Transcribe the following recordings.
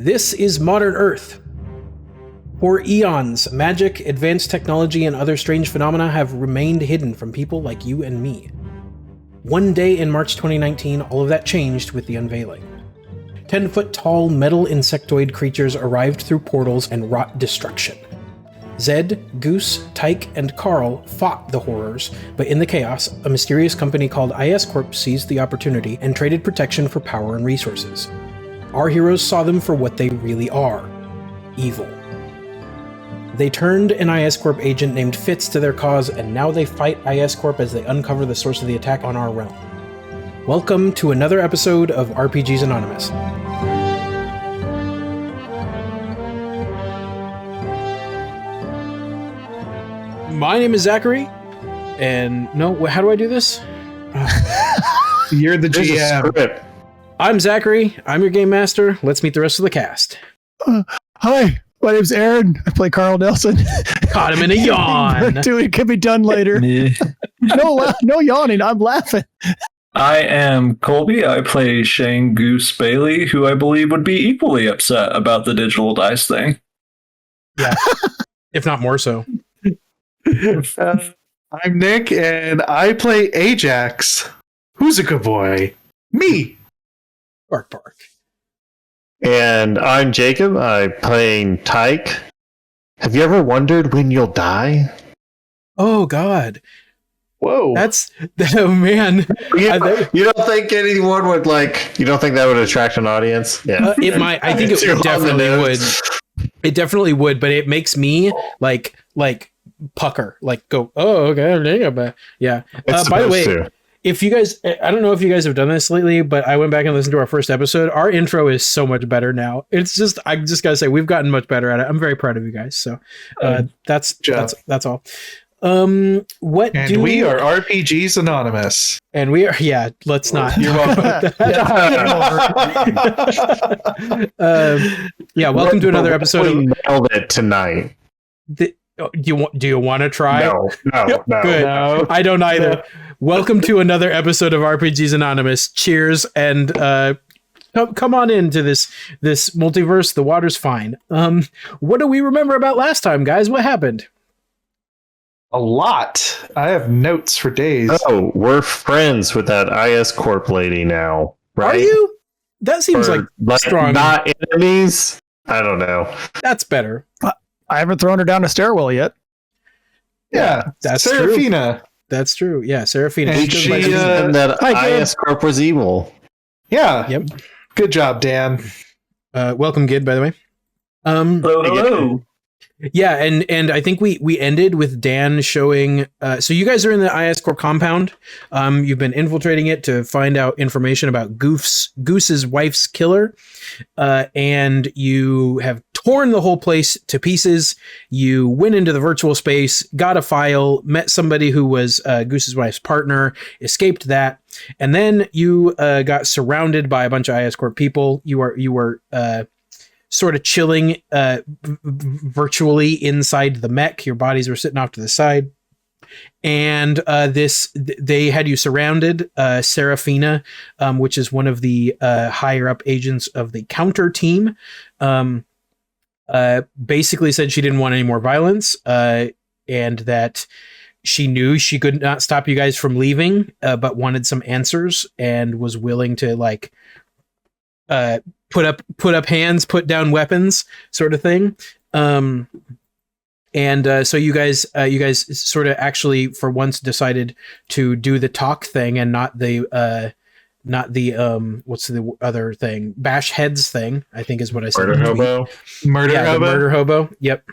This is modern Earth. For eons, magic, advanced technology, and other strange phenomena have remained hidden from people like you and me. One day in March 2019, all of that changed with the Unveiling. 10-foot-tall metal insectoid creatures arrived through portals and wrought destruction. Zed, Goose, Tyke, and Carl fought the horrors, but in the chaos, a mysterious company called IS Corp seized the opportunity and traded protection for power and resources. Our heroes saw them for what they really are: evil. They turned an IS Corp agent named Fitz to their cause, and now they fight IS Corp as they uncover the source of the attack on our realm. Welcome to another episode of RPGs Anonymous. My name is Zachary, and how do I do this? You're the GM. I'm Zachary. I'm your game master. Let's meet the rest of the cast. Hi, my name's Aaron. I play Carl Nelson. Caught him in a yawn. Dude, it can be done later. No yawning. I'm laughing. I am Colby. I play Shane Goose Bailey, who I believe would be equally upset about the digital dice thing. Yeah, if not more so. I'm Nick, and I play Ajax. Who's a good boy? Me. Bark, bark. And I'm Jacob. I'm playing Tyke. Have you ever wondered when you'll die? Oh, God. Whoa. Oh, man. You don't think anyone would you don't think that would attract an audience? Yeah. It might. I think it definitely would. It definitely would, but it makes me like pucker, go, oh, okay. Yeah. By the way, if you guys, I don't know if you guys have done this lately, but I went back and listened to our first episode. Our intro is so much better now. I just gotta say, we've gotten much better at it. I'm very proud of you guys. So that's all. We are RPGs Anonymous, and we are. Yeah, let's not. You're welcome. Welcome to another episode of Nailed It Tonight. Do you want to try? No. Good. No. I don't either. No. Welcome to another episode of RPGs Anonymous. Cheers, and come on into this multiverse. The water's fine. What do we remember about last time, guys? What happened? A lot. I have notes for days. Oh, we're friends with that IS Corp lady now, right? Are you? That seems like strong. Not enemies? I don't know. That's better. I haven't thrown her down a stairwell yet. Yeah, that's Serafina. True. That's true. Yeah, Serafina. And she that IS Corp was evil. Yeah. Yep. Good job, Dan. Welcome, Gid, by the way. Hello. Yeah, and I think we ended with Dan showing. So you guys are in the IS Corp compound. You've been infiltrating it to find out information about Goose's wife's killer, and you have torn the whole place to pieces. You went into the virtual space, got a file, met somebody who was Goose's wife's partner, escaped that, and then you got surrounded by a bunch of IS Corp people. You were sort of chilling virtually inside the mech. Your bodies were sitting off to the side. And they had you surrounded. Serafina, which is one of the higher up agents of the counter team, basically said she didn't want any more violence, and that she knew she could not stop you guys from leaving, but wanted some answers and was willing to put up hands, put down weapons, sort of thing. So you guys sort of actually for once decided to do the talk thing and not the what's the other thing? Bash heads thing, I think is what I said. Murder hobo. The murder hobo. Yep.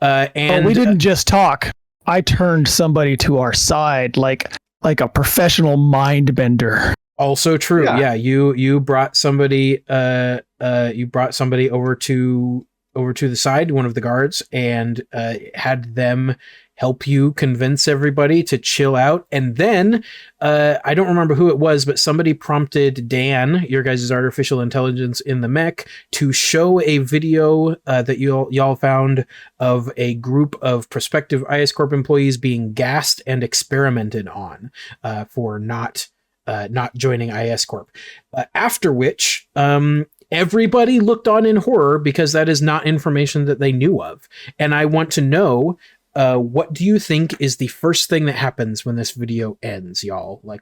And we didn't just talk. I turned somebody to our side like a professional mind bender. Also true. Yeah. You brought somebody over to the side, one of the guards, and had them help you convince everybody to chill out. And then I don't remember who it was, but somebody prompted Dan, your guys' artificial intelligence in the mech, to show a video that y'all found of a group of prospective IS Corp employees being gassed and experimented on for not joining IS Corp. After which, everybody looked on in horror because that is not information that they knew of. And I want to know, what do you think is the first thing that happens when this video ends, y'all? Like,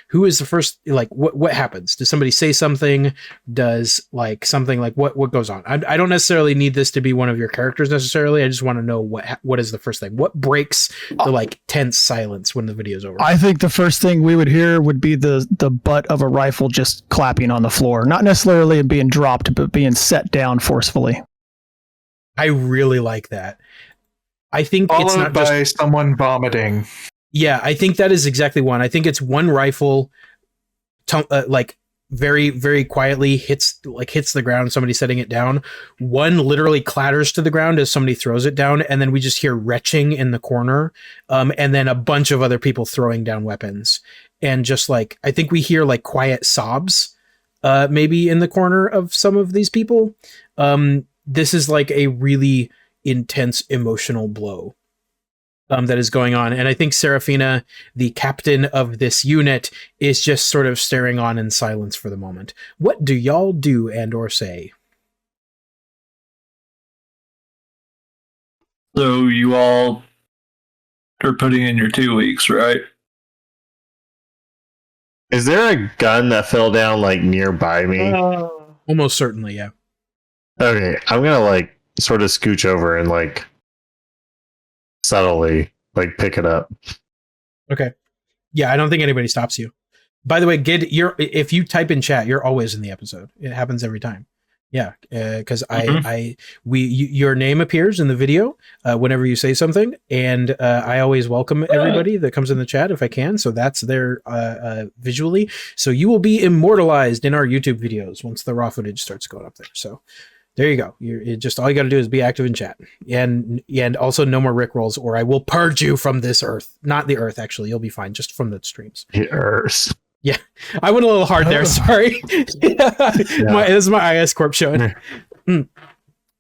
who is the first, like, what happens? Does somebody say something? Does, like, something, like, what goes on? I don't necessarily need this to be one of your characters necessarily. I just want to know what is the first thing? What breaks the, like, tense silence when the video's over? I think the first thing we would hear would be the butt of a rifle just clapping on the floor. Not necessarily being dropped, but being set down forcefully. I really like that. I think it's not by just someone vomiting. Yeah, I think that is exactly one. I think it's one rifle, like very, very quietly hits the ground. Somebody setting it down. One literally clatters to the ground as somebody throws it down, and then we just hear retching in the corner, and then a bunch of other people throwing down weapons, and just like I think we hear like quiet sobs, maybe in the corner of some of these people. This is like a really intense emotional blow that is going on, and I think Serafina, the captain of this unit, is just sort of staring on in silence for the moment. What do y'all do and or say? So you all are putting in your 2 weeks, right? Is there a gun that fell down like nearby me? Almost certainly, yeah. Okay, I'm gonna like sort of scooch over and like subtly like pick it up. Okay. Yeah, I don't think anybody stops you. By the way, Gid, if you type in chat, you're always in the episode. It happens every time. Yeah, because your name appears in the video whenever you say something, and I always welcome everybody that comes in the chat if I can. So that's there visually. So you will be immortalized in our YouTube videos once the raw footage starts going up there. So there you go. All you got to do is be active in chat, and also no more Rick rolls, or I will purge you from this earth. Not the earth, actually. You'll be fine, just from the streams. The earth. Yeah, I went a little hard there. Sorry. This is my IS Corp showing.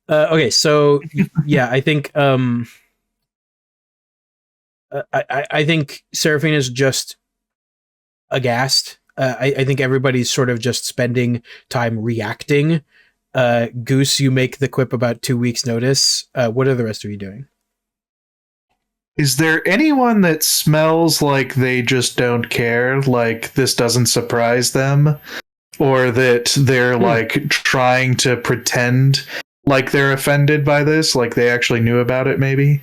Okay, so yeah, I think I think Seraphine is just aghast. I think everybody's sort of just spending time reacting. Goose, you make the quip about 2 weeks notice. What are the rest of you doing? Is there anyone that smells like they just don't care, like this doesn't surprise them, or that they're like trying to pretend like they're offended by this, like they actually knew about it maybe?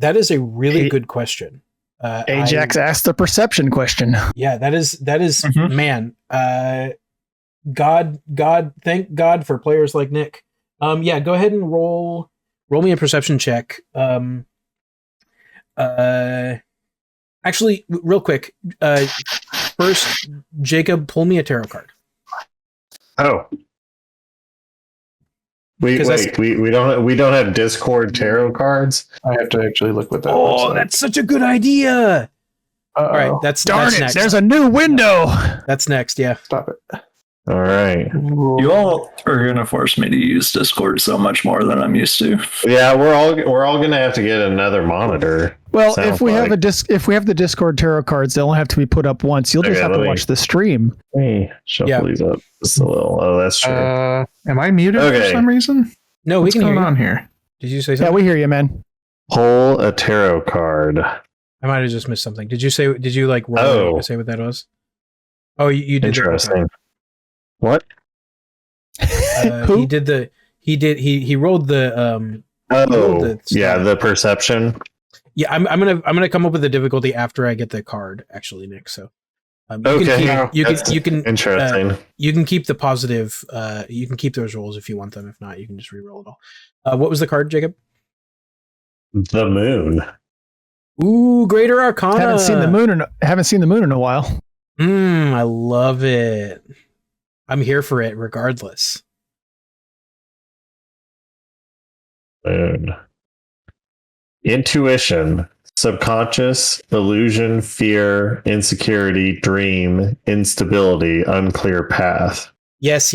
That is a really good question. Ajax asked the perception question. Yeah, that is man. God, thank God for players like Nick. Yeah, go ahead and roll me a perception check. Actually, real quick, first, Jacob, pull me a tarot card. Oh. We don't have Discord tarot cards. I have to actually look what that looks like. That's such a good idea. All right, that's next. There's a new window. That's next, yeah. Stop it. All right. You all are going to force me to use Discord so much more than I'm used to. Yeah, we're all going to have to get another monitor. Well, if we have the Discord tarot cards, they'll only have to be put up once. You'll just have to watch the stream. Hey, shuffle these up just a little. Oh, that's true. Am I muted for some reason? No, What's we can going hear you. on here? Did you say something? Yeah, we hear you, man. Pull a tarot card. I might have just missed something. Did you like roll to say what that was? Oh, you did. Interesting. What? He rolled the the perception. Yeah, I'm gonna come up with the difficulty after I get the card, actually, Nick. So you can interesting. You can keep the positive. You can keep those rolls if you want them. If not, you can just re-roll it all. What was the card, Jacob? The moon. Ooh, Greater Arcana. Haven't seen the moon in a while. I love it. I'm here for it regardless. Moon. Intuition, subconscious, illusion, fear, insecurity, dream, instability, unclear path. Yes.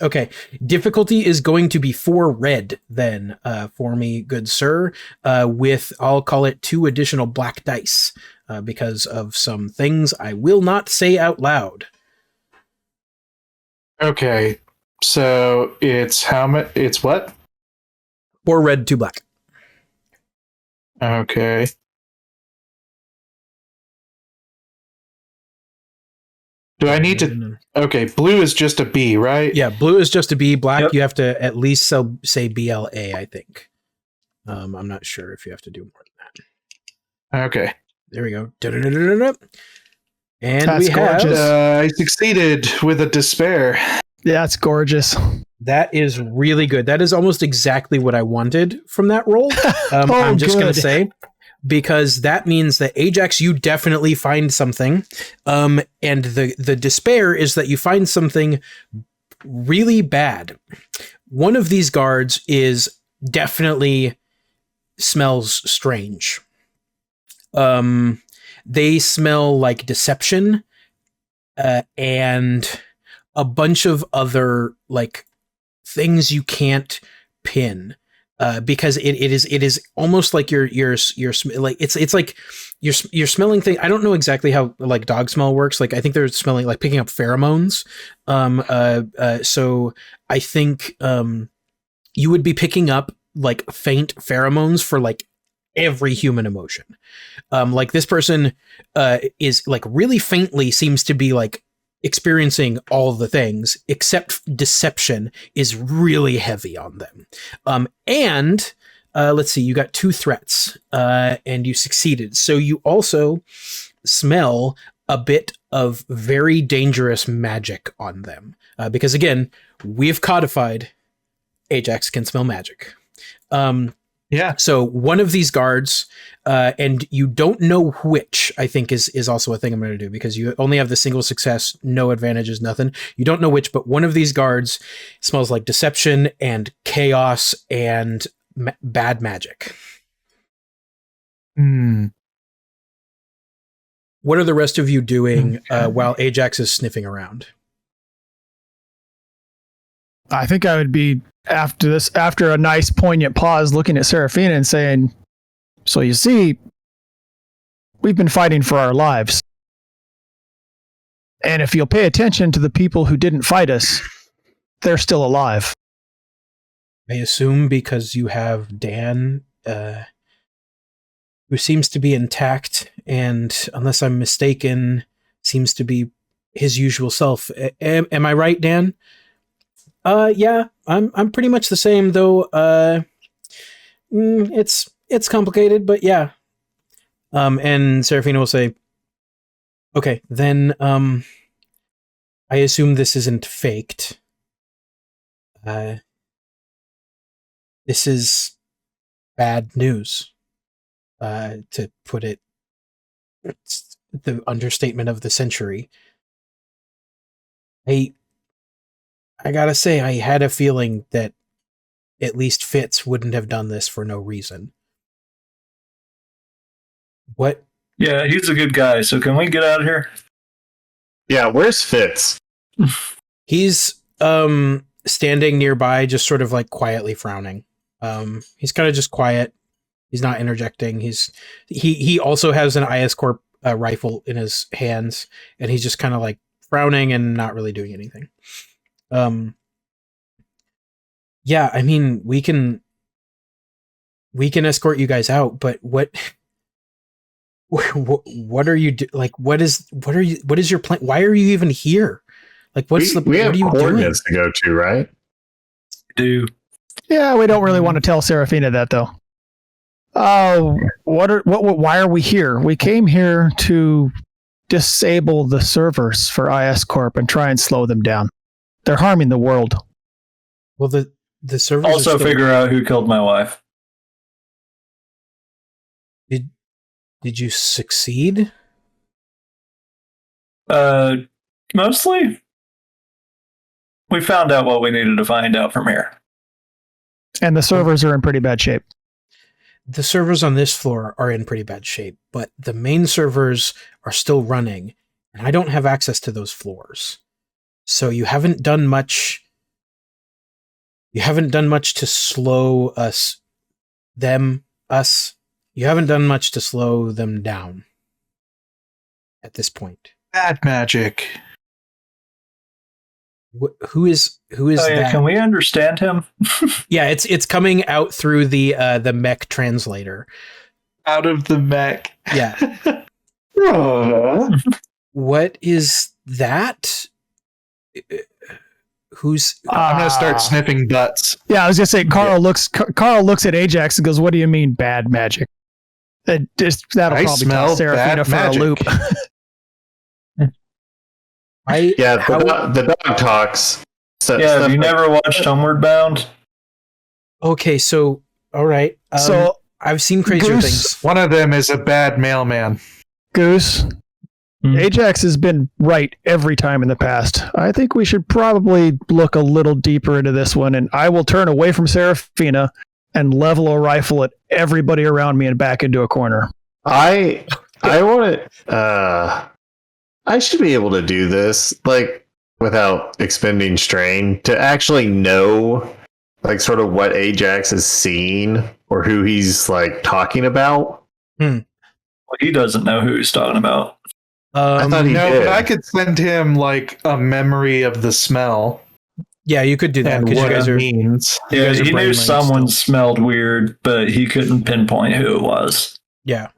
Okay. Difficulty is going to be 4 red then, for me, good sir, with, I'll call it 2 additional black dice, because of some things I will not say out loud. Okay. So it's how much? It's what? 4 red, 2 black. Okay. Do I need to? Okay, blue is just a B, right? Yeah, blue is just a B. Black, Yep. you have to at least say BLA, I think. I'm not sure if you have to do more than that. Okay. There we go. Da-da-da-da-da-da. And That's we have gorgeous. I succeeded with a despair. Yeah, it's gorgeous. that is really good. That is almost exactly what I wanted from that roll. Oh, I'm just going good. to say, because that means that Ajax, you definitely find something. And the despair is that you find something really bad. One of these guards is definitely smells strange. They smell like deception, and a bunch of other like things you can't pin. Because it is almost like you're like it's like you're smelling things. I don't know exactly how like dog smell works. Like I think they're smelling like picking up pheromones. So I think you would be picking up like faint pheromones for like every human emotion. Like this person is like really faintly seems to be like experiencing all the things, except deception is really heavy on them. And let's see, you got 2 threats and you succeeded. So you also smell a bit of very dangerous magic on them. Because again, we've codified Ajax can smell magic. Yeah. So one of these guards, and you don't know which, I think is also a thing I'm going to do, because you only have the single success, no advantages, nothing. You don't know which, but one of these guards smells like deception and chaos and bad magic. What are the rest of you doing while Ajax is sniffing around? I think I would be after a nice poignant pause, looking at Seraphina and saying, so you see, we've been fighting for our lives. And if you'll pay attention to the people who didn't fight us, they're still alive. I assume because you have Dan, who seems to be intact, and unless I'm mistaken, seems to be his usual self. Am I right, Dan? Yeah, I'm pretty much the same, though. It's complicated, but yeah. And Seraphina will say, okay, then, I assume this isn't faked. This is bad news. To put it, it's the understatement of the century. I gotta say, I had a feeling that at least Fitz wouldn't have done this for no reason. What? Yeah, he's a good guy. So can we get out of here? Yeah, where's Fitz? He's standing nearby, just sort of like quietly frowning. He's kind of just quiet. He's not interjecting. He also has an IS Corp rifle in his hands, and he's just kind of like frowning and not really doing anything. Yeah, I mean, we can escort you guys out, but what are you like? What is your plan? Why are you even here? Like, We what have are you doing? coordinates to go to, right? Do Yeah, we don't really want to tell Seraphina that, though. Why are we here? We came here to disable the servers for IS Corp and try and slow them down. They're harming the world. Well, the servers also are still, figure out who killed my wife. Did you succeed? Mostly. We found out what we needed to find out from here. And the servers are in pretty bad shape. The servers on this floor are in pretty bad shape, but the main servers are still running, and I don't have access to those floors. So you haven't done much. You haven't done much to slow us. You haven't done much to slow them down at this point. Bad magic. Who is that? Can we understand him? Yeah, it's coming out through the mech translator. Out of the mech. Yeah. What is that? Who's? I'm gonna start sniffing butts. Yeah, I was gonna say Carl looks at Ajax and goes, "What do you mean bad magic?" That'll I probably smell toss Seraphina bad for a magic. loop. The dog talks. So, Have you never watched Homeward Bound? Okay, so all right. So I've seen crazier Goose- things. One of them is a bad mailman. Goose, Hmm. Ajax has been right every time in the past. I think we should probably look a little deeper into this one, and I will turn away from Seraphina and level a rifle at everybody around me and back into a corner. I want to. I should be able to do this, like, without expending strain, to actually know, like, sort of what Ajax is seeing or who he's, like, talking about. Well, he doesn't know who he's talking about. I thought he No, did. but I could send him like a memory of the smell Yeah, you could do that and because you what guys it are. means. You guys are He knew brain someone still. smelled weird, but he couldn't pinpoint who it was. Yeah.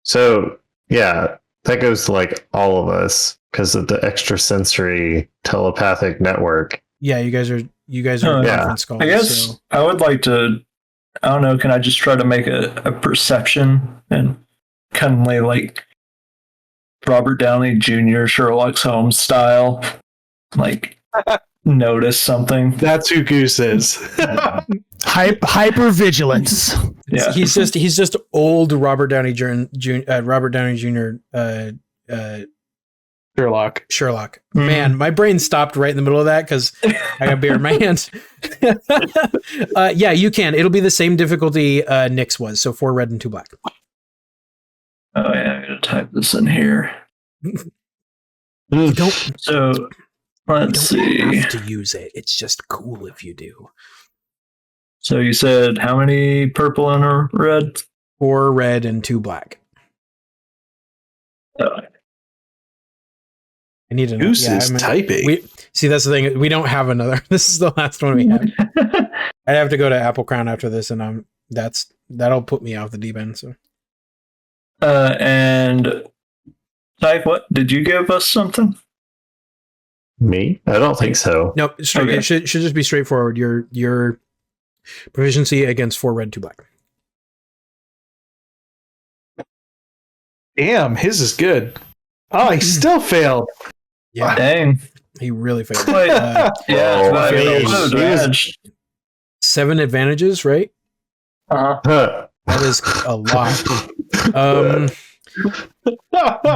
So, yeah, that goes to, like, all of us because of the extrasensory telepathic network. Yeah, you guys are Oh, yeah. conference calls. I guess So. I would like to. I don't know. Can I just try to make a perception and kind of like Robert Downey Jr. Sherlock Holmes style, like notice something? That's who Goose is. Hyper vigilance. Yeah. He's just old Robert Downey Jr. Sherlock. Sherlock. Mhm. Man, my brain stopped right in the middle of that because I got beer in my hands. Yeah, you can. It'll be the same difficulty Nyx was. So 4 red and 2 black. Oh yeah, I'm gonna type this in here. You don't, So you let's don't see. have to use it. It's just cool if you do. So you said how many purple and a red? 4 red and 2 black. Oh, I need to know. Goose Yeah, is typing. See, that's the thing. We don't have another. This is the last one we have. I'd have to go to Apple Crown after this, and that'll put me off the deep end. So and type what? Did you give us something? Me? I don't think so. no, straight, Okay. it should just be straightforward. Your proficiency against 4 red, 2 black. Damn, his is good. Oh, he still failed. Yeah, Dang. he really failed. Wait, yeah, Oh, I I mean, mean, no he advantage. 7 advantages, right? Uh-huh. Huh. That is a lot.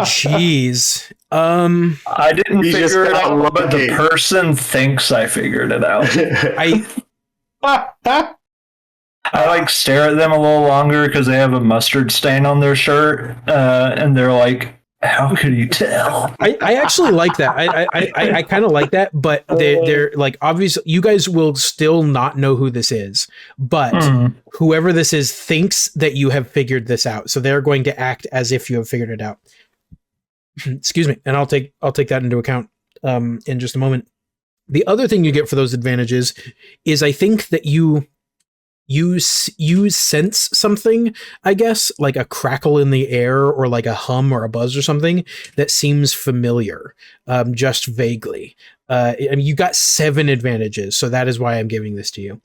Jeez. I didn't He just figure it got out, but the lucky. person thinks I figured it out. I like stare at them a little longer because they have a mustard stain on their shirt, and they're like, "How could you tell?" I actually like that. I kind of like that, but they're like, obviously you guys will still not know who this is, but whoever this is thinks that you have figured this out, so they're going to act as if you have figured it out. Excuse me, and I'll take that into account in just a moment. The other thing you get for those advantages is I think that you sense something, I guess, like a crackle in the air or like a hum or a buzz or something that seems familiar, just vaguely. I mean, you got 7 advantages, so that is why I'm giving this to you.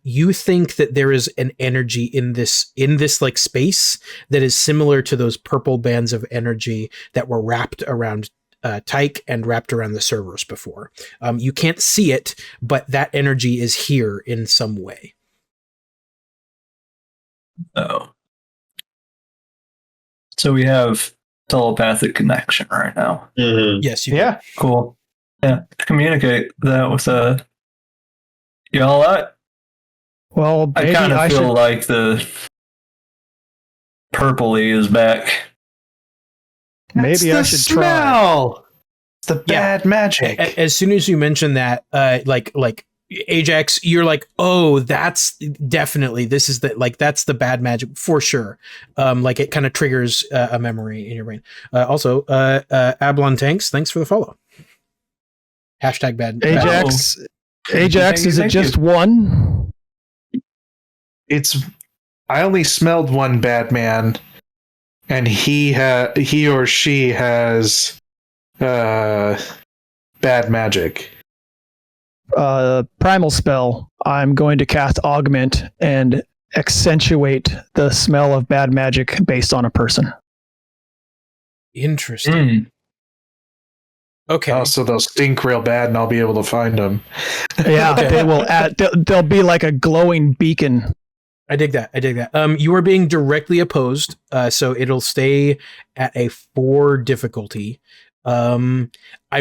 You think that there is an energy in this like space that is similar to those purple bands of energy that were wrapped around Tyke and wrapped around the servers before. You can't see it, but that energy is here in some way. Oh, so we have telepathic connection right now. Mhm. Yes, you Yeah. Cool. Yeah, communicate that with y'all. Well, I maybe kind of I feel should. like the purpley is back. Maybe I should try. Smell. It's the Yeah. bad magic. As soon as you mention that, like Ajax, you're like, oh, that's definitely, this is that's the bad magic for sure. Like it kind of triggers a memory in your brain. Also, Ablon Tanks, thanks for the follow. Hashtag bad. Ajax. Ajax, Thank you, is it thank just one? I only smelled one bad man, and he or she has bad magic. Primal spell. I'm going to cast Augment and accentuate the smell of bad magic based on a person. Interesting. Mm. Okay. Oh, so they'll stink real bad, and I'll be able to find them. Yeah, Okay. they will add. They'll be like a glowing beacon. I dig that. You are being directly opposed, so it'll stay at a 4 difficulty. I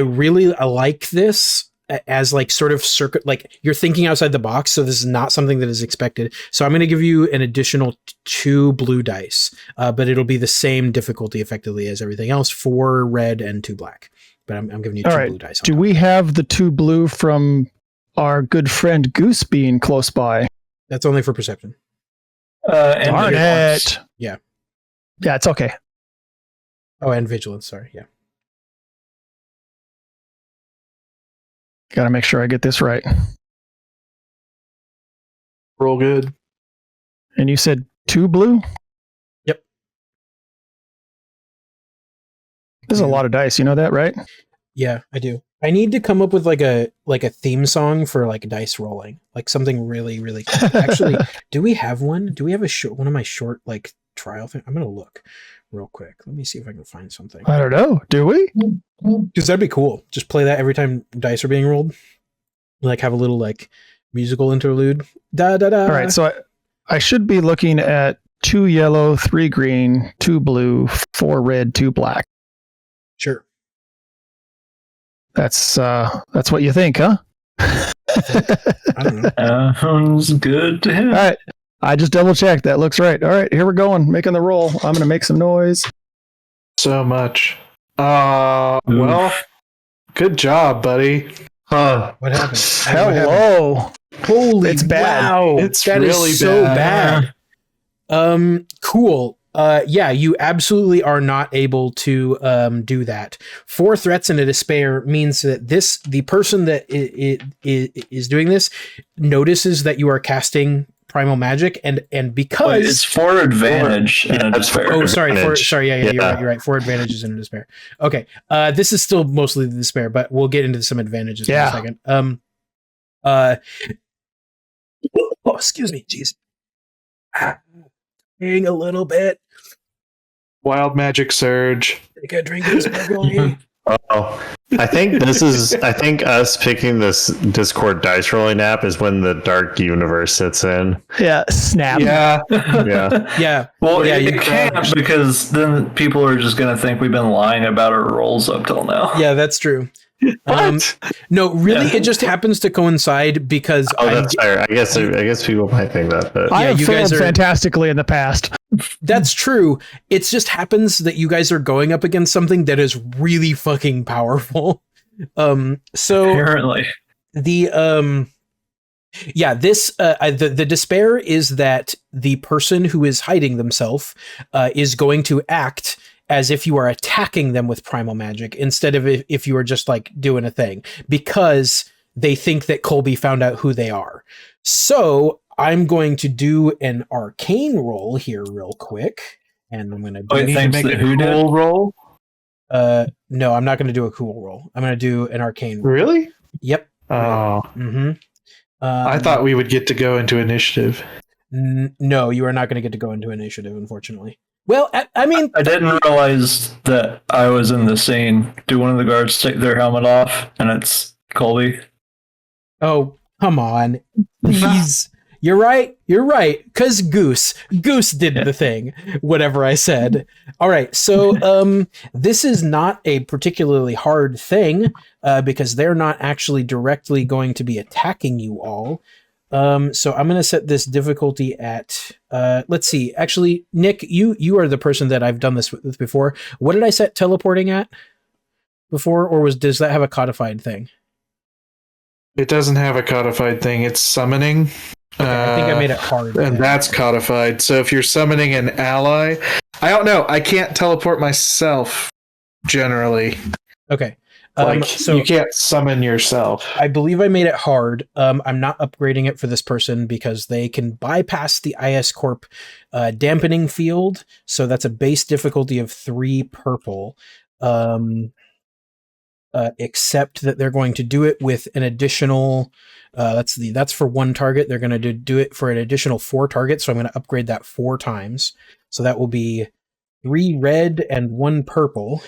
like this as like sort of circuit, like you're thinking outside the box. So this is not something that is expected. So I'm going to give you an additional 2 blue dice, but it'll be the same difficulty effectively as everything else: 4 red and 2 black. But I'm giving you 2 blue dice. Do we have the 2 blue from our good friend Goose being close by? That's only for perception. And Darn vigilance. it. Yeah. Yeah, it's okay. Oh, and vigilance. Sorry. Yeah. Got to make sure I get this right. Roll good. And you said 2 blue? Yep. This is a lot of dice. You know that, right? Yeah, I do. I need to come up with like a theme song for like dice rolling, like something really, really cool. Actually, do we have one? Do we have one of my short like trial thing? I'm gonna look real quick. Let me see if I can find something. I don't know. Do we? Because that'd be cool. Just play that every time dice are being rolled. Like have a little like musical interlude. Da da da. All right. So I should be looking at 2 yellow, 3 green, 2 blue, 4 red, 2 black. Sure. That's what you think, huh? I don't know. Sounds good to him. All right. I just double checked. That looks right. All right, here we're going. Making the roll. I'm going to make some noise. So much. Well, good job, buddy. Huh. What happened? Hello. Holy, It's bad. Wow. It's That is really so bad. bad. Cool. Yeah, you absolutely are not able to do that. 4 threats and a despair means that the person that is doing this notices that you are casting primal magic, and because It's for advantage and a despair. oh sorry, Yeah. you're right. 4 advantages and a despair. Okay, this is still mostly the despair, but we'll get into some advantages in a second. Oh, excuse me, jeez. A little bit. Wild magic surge. Take a drink of this bubbly. Oh, I think us picking this Discord dice rolling app is when the dark universe sits in. Yeah, snap. Yeah. Yeah. Yeah. Well, Yeah, it you can't, because then people are just going to think we've been lying about our rolls up till now. Yeah, that's true. No, really, Yeah. it just happens to coincide because Oh, that's fair. I guess people might think that, but I have you failed guys are- fantastically in the past. that's true. It just happens that you guys are going up against something that is really fucking powerful. So Apparently. the the despair is that the person who is hiding themselves is going to act as if you are attacking them with primal magic instead of if you are just like doing a thing, because they think that Colby found out who they are. So I'm going to do an arcane roll here real quick, and I'm going to Wait, thanks Make to a who did? cool roll. no, I'm not going to do a cool roll. I'm going to do an arcane roll. Really? Yep. Oh, Mm-hmm. I thought we would get to go into initiative. No, you are not going to get to go into initiative, unfortunately. Well, I mean, I didn't realize that I was in the scene. Do one of the guards take their helmet off and it's Colby? oh, come on. Please. You're right. Because Goose did the thing, whatever I said. All right. So this is not a particularly hard thing because they're not actually directly going to be attacking you all. So I'm going to set this difficulty at, let's see. Actually, Nick, you are the person that I've done this with before. What did I set teleporting at before? Or does that have a codified thing? It doesn't have a codified thing. It's summoning. Okay, I think I made it hard. And that's codified. So if you're summoning an ally, I don't know. I can't teleport myself generally. Okay. So you can't summon yourself. I believe I made it hard. I'm not upgrading it for this person because they can bypass the IS Corp dampening field. So that's a base difficulty of 3 purple. Except that they're going to do it with an additional. That's for 1 target. They're going to do it for an additional 4 targets. So I'm going to upgrade that 4 times. So that will be 3 red and 1 purple,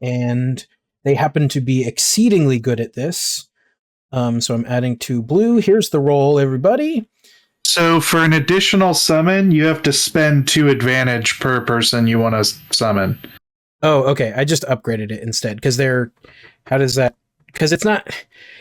and they happen to be exceedingly good at this. So I'm adding 2 blue. Here's the roll, everybody. So for an additional summon, you have to spend 2 advantage per person you want to summon. Oh, okay. I just upgraded it instead because how does that? Because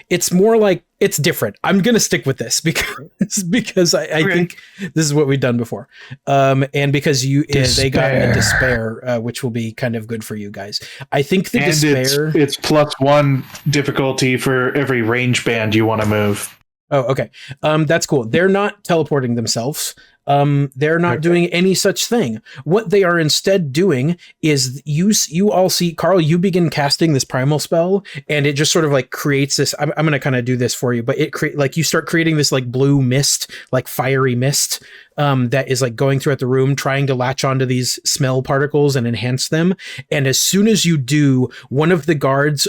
it's more like it's different. I'm gonna stick with this because I think this is what we've done before, and because they got a despair, which will be kind of good for you guys. I think the despair it's +1 difficulty for every range band you want to move. Oh, okay. That's cool. They're not teleporting themselves. They're not doing any such thing. What they are instead doing is you all see, Carl, you begin casting this primal spell, and it just sort of like creates this. I'm going to kind of do this for you, but you start creating this like blue mist, like fiery mist, that is like going throughout the room, trying to latch onto these smell particles and enhance them. And as soon as you do, one of the guards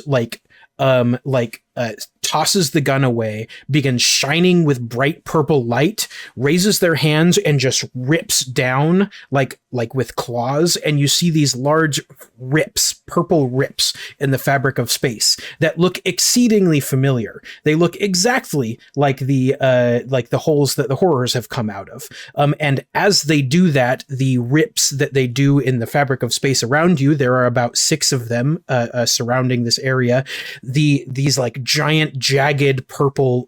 tosses the gun away, begins shining with bright purple light, raises their hands and just rips down like with claws, and you see these large purple rips in the fabric of space that look exceedingly familiar. They look exactly like the holes that the horrors have come out of. And as they do that, the rips that they do in the fabric of space around you, there are about 6 of them surrounding this area. These like giant jagged purple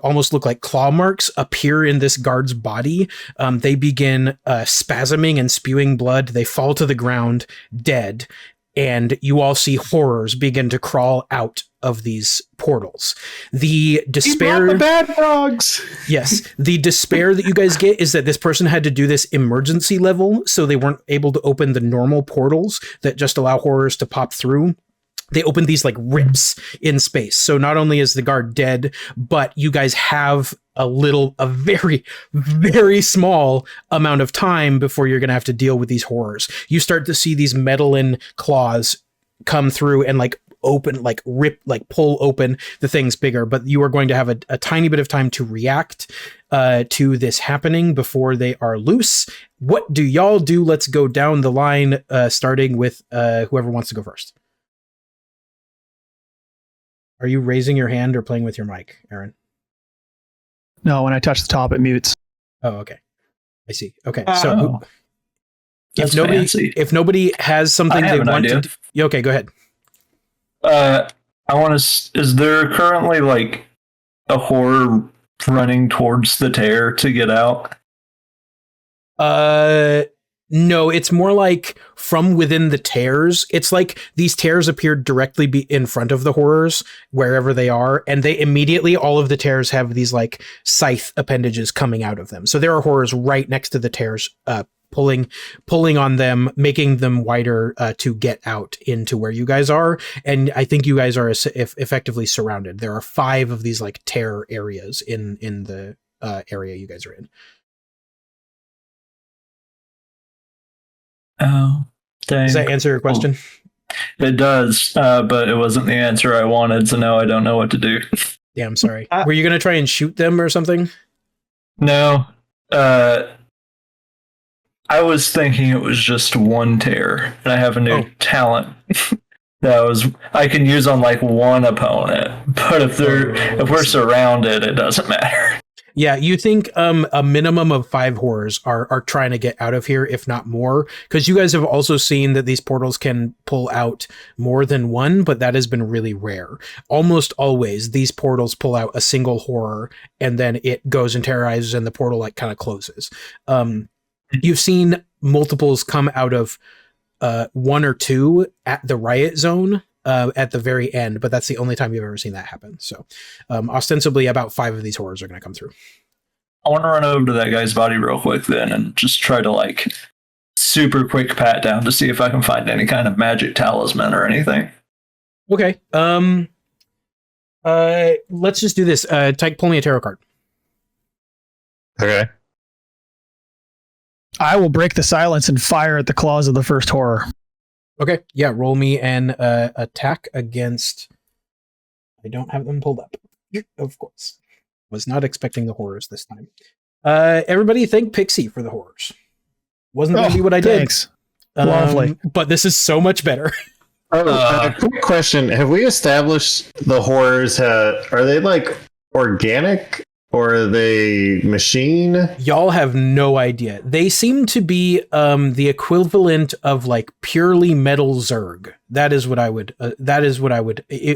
almost look like claw marks appear in this guard's body. They begin spasming and spewing blood. They fall to the ground dead, and you all see horrors begin to crawl out of these portals. The despair, the bad frogs. Yes, the despair that you guys get is that this person had to do this emergency level, so they weren't able to open the normal portals that just allow horrors to pop through. They opened these like rips in space. So not only is the guard dead, but you guys have a very, very small amount of time before you're going to have to deal with these horrors. You start to see these metal claws come through and pull open the things bigger, but you are going to have a tiny bit of time to react to this happening before they are loose. What do y'all do? Let's go down the line, starting with whoever wants to go first. Are you raising your hand or playing with your mic, Aaron? No, when I touch the top, it mutes. Oh, okay. I see. Okay, so if nobody has something they want to do, okay, go ahead. Is there currently like a horror running towards the tear to get out? No, it's more like from within the tears. It's like these tears appeared directly in front of the horrors, wherever they are, and they immediately, all of the tears have these like scythe appendages coming out of them. So there are horrors right next to the tears, pulling on them, making them wider to get out into where you guys are. And I think you guys are effectively surrounded. There are 5 of these like tear areas in the area you guys are in. Oh, dang. Does that answer your question? It does, but it wasn't the answer I wanted, so now I don't know what to do. Yeah, I'm sorry. Were you going to try and shoot them or something? No. I was thinking it was just one tear, and I have a new talent that I can use on like one opponent. But if we're surrounded, it doesn't matter. Yeah, you think a minimum of 5 horrors are trying to get out of here, if not more, because you guys have also seen that these portals can pull out more than one, but that has been really rare. Almost always, these portals pull out a single horror, and then it goes and terrorizes, and the portal like kind of closes. You've seen multiples come out of 1 or 2 at the riot zone. At the very end, but that's the only time you've ever seen that happen. So ostensibly about 5 of these horrors are going to come through. I want to run over to that guy's body real quick then and just try to like super quick pat down to see if I can find any kind of magic talisman or anything. Okay. Let's just do this. Tyke, pull me a tarot card. Okay. I will break the silence and fire at the claws of the first horror. Okay. Yeah. Roll me an attack against. I don't have them pulled up. Of course. Was not expecting the horrors this time. Everybody thank Pixie for the horrors. Wasn't going to be what I did. Thanks. Lovely. But this is so much better. Quick question. Have we established the horrors? Are they like organic or are they machine? Y'all have no idea. They seem to be the equivalent of like purely metal Zerg. That is what I would.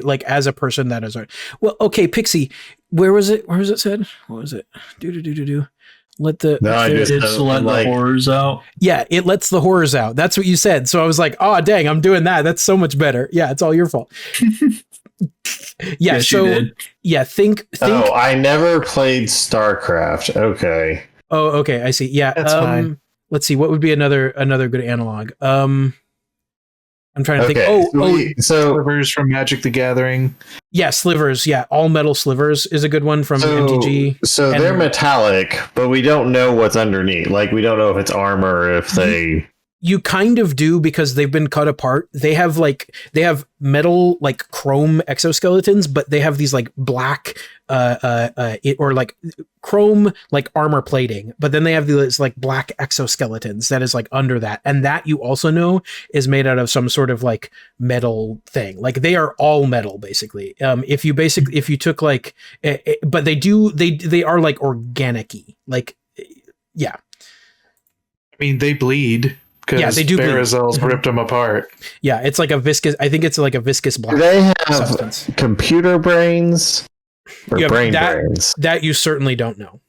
Like as a person. That is. Well, okay, Pixie. Where was it? Where was it said? What was it? Do. Let the it's let the horrors out. Yeah, it lets the horrors out. That's what you said. So I was like, oh dang, I'm doing that. That's so much better. Yeah, it's all your fault. Yeah, yes, so you did. yeah, think. Oh, I never played StarCraft. Okay. Oh, okay, I see. Yeah, That's fine. Let's see. What would be another good analog? I'm trying to think. So Slivers from Magic the Gathering. Yeah, slivers. Yeah, all metal slivers is a good one from MTG. So they're metallic, but we don't know what's underneath. Like we don't know if it's armor or if they. You kind of do because they've been cut apart. They have metal like chrome exoskeletons, but they have these like black or like chrome like armor plating. But then they have these like black exoskeletons that is like under that, and that you also know is made out of some sort of like metal thing. Like they are all metal basically. If you took like, but they are like organic-y. Like yeah. I mean, they bleed. Yeah, they do. Barazel's ripped them apart. Yeah, it's like a viscous. I think it's like a viscous black. Do they have substance. computer brains or brains? That you certainly don't know.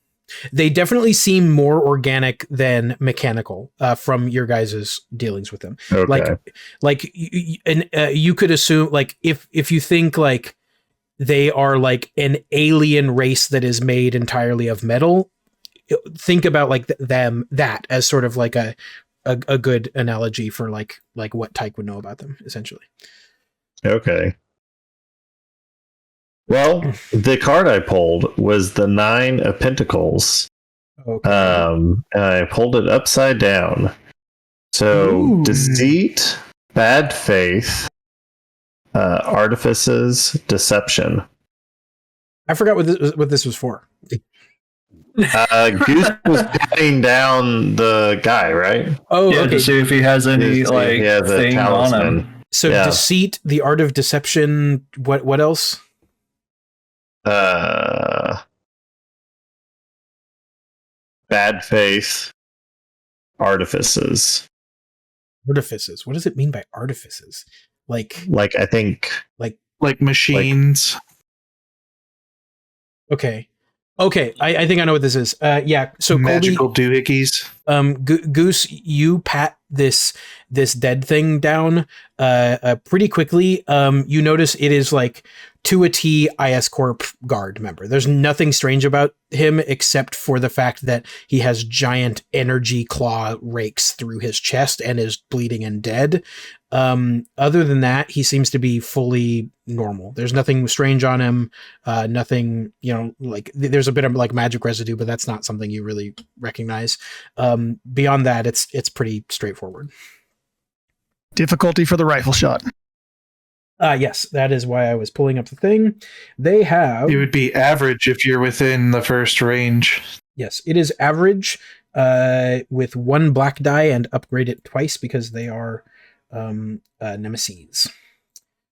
They definitely seem more organic than mechanical from your guys' dealings with them. Okay. You could assume like if you think like they are like an alien race that is made entirely of metal, think about like that as sort of like a good analogy for like what Tyke would know about them, essentially. Okay. Well, the card I pulled was the 9 of Pentacles. Okay. And I pulled it upside down. So deceit, bad faith, artifices, deception. I forgot what this was for. Goose was patting down the guy, right? Oh, yeah, okay. to see if he has any thing on him. So deceit, the art of deception. What else? Bad faith, artifices. Artifices. What does it mean by artifices? Like I think like machines. Okay. I think I know what this is. Yeah. So magical Colby, doohickeys. Goose, you pat this dead thing down pretty quickly. You notice it is like to a T IS Corp guard member. There's nothing strange about him except for the fact that he has giant energy claw rakes through his chest and is bleeding and dead. Other than that, he seems to be fully normal. There's nothing strange on him. Nothing, like there's a bit of like magic residue, but that's not something you really recognize. Beyond that, it's pretty straightforward. Difficulty for the rifle shot. Yes, that is why I was pulling up the thing. They have. It would be average if you're within the first range. Yes, it is average with 1 black die and upgrade it twice because they are nemesis.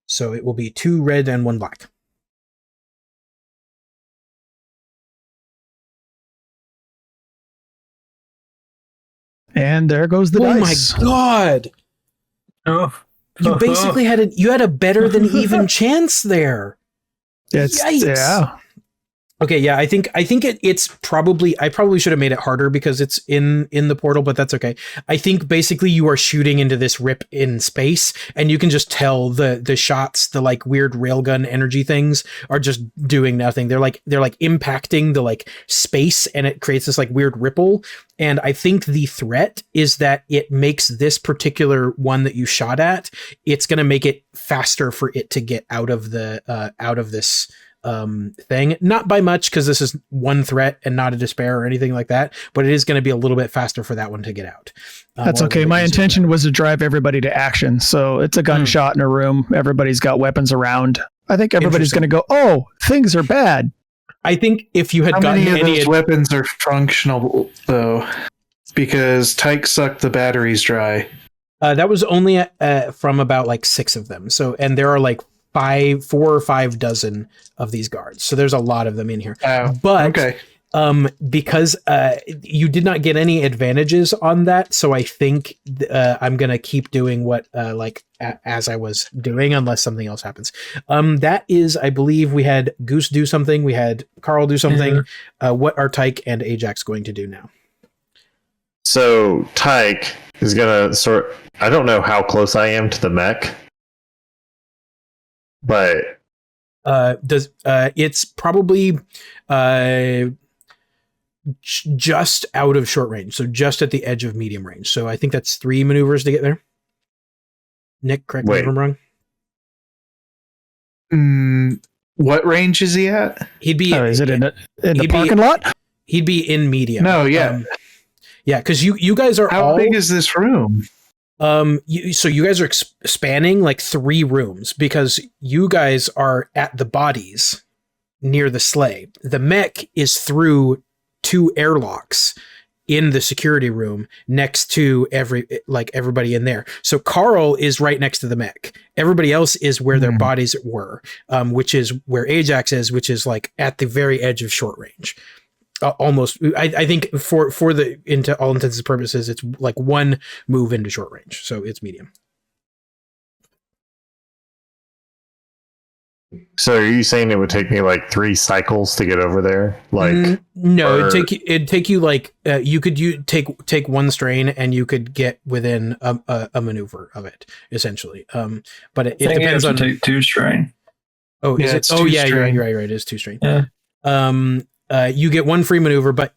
So it will be 2 red and 1 black. And there goes the dice. Oh my god! Oh. You basically had a better than even chance there. Yikes. Yeah. Okay, yeah, I think it's probably, I probably should have made it harder because it's in the portal, but that's okay. I think basically you are shooting into this rip in space, and you can just tell the shots, the like weird railgun energy things are just doing nothing. They're like impacting the like space, and it creates this like weird ripple. And I think the threat is that it makes this particular one that you shot at, it's going to make it faster for it to get out of this thing, not by much, because this is one threat and not a despair or anything like that, but it is going to be a little bit faster for that one to get out. That's okay. My intention was to drive everybody to action, so it's a gunshot in a room, everybody's got weapons around. I think everybody's going to go, oh, things are bad. I think if you had How gotten many of any those weapons are functional though, because Tyke sucked the batteries dry. that was only from about like 6 of them, so, and there are like 4 or 5 dozen of these guards, so there's a lot of them in here. But okay. Because you did not get any advantages on that, so I think I'm gonna keep doing what as I was doing, unless something else happens. That is, I believe we had Goose do something, we had Carl do something. What are Tyke and Ajax going to do now? So Tyke is gonna I don't know how close I am to the mech, but it's probably just out of short range, so just at the edge of medium range. So I think that's 3 maneuvers to get there. Nick, correct me if I'm wrong. What range is he at? He'd be. Is it in the parking lot? He'd be in medium. No, yeah, yeah, because you guys are. How big is this room? So you guys are spanning like 3 rooms, because you guys are at the bodies near the sleigh. The mech is through 2 airlocks in the security room next to everybody in there. So Carl is right next to the mech. Everybody else is where their bodies were, which is where Ajax is, which is like at the very edge of short range. Almost, I think for the, into all intents and purposes, it's like 1 move into short range, so it's medium. So are you saying it would take me like 3 cycles to get over there? Like no, it'd take you like you could take 1 strain and you could get within a maneuver of it, essentially. But it depends on take 2 strain. Oh, is it? Oh, yeah, you're right. It is 2 strain. Yeah. You get 1 free maneuver, but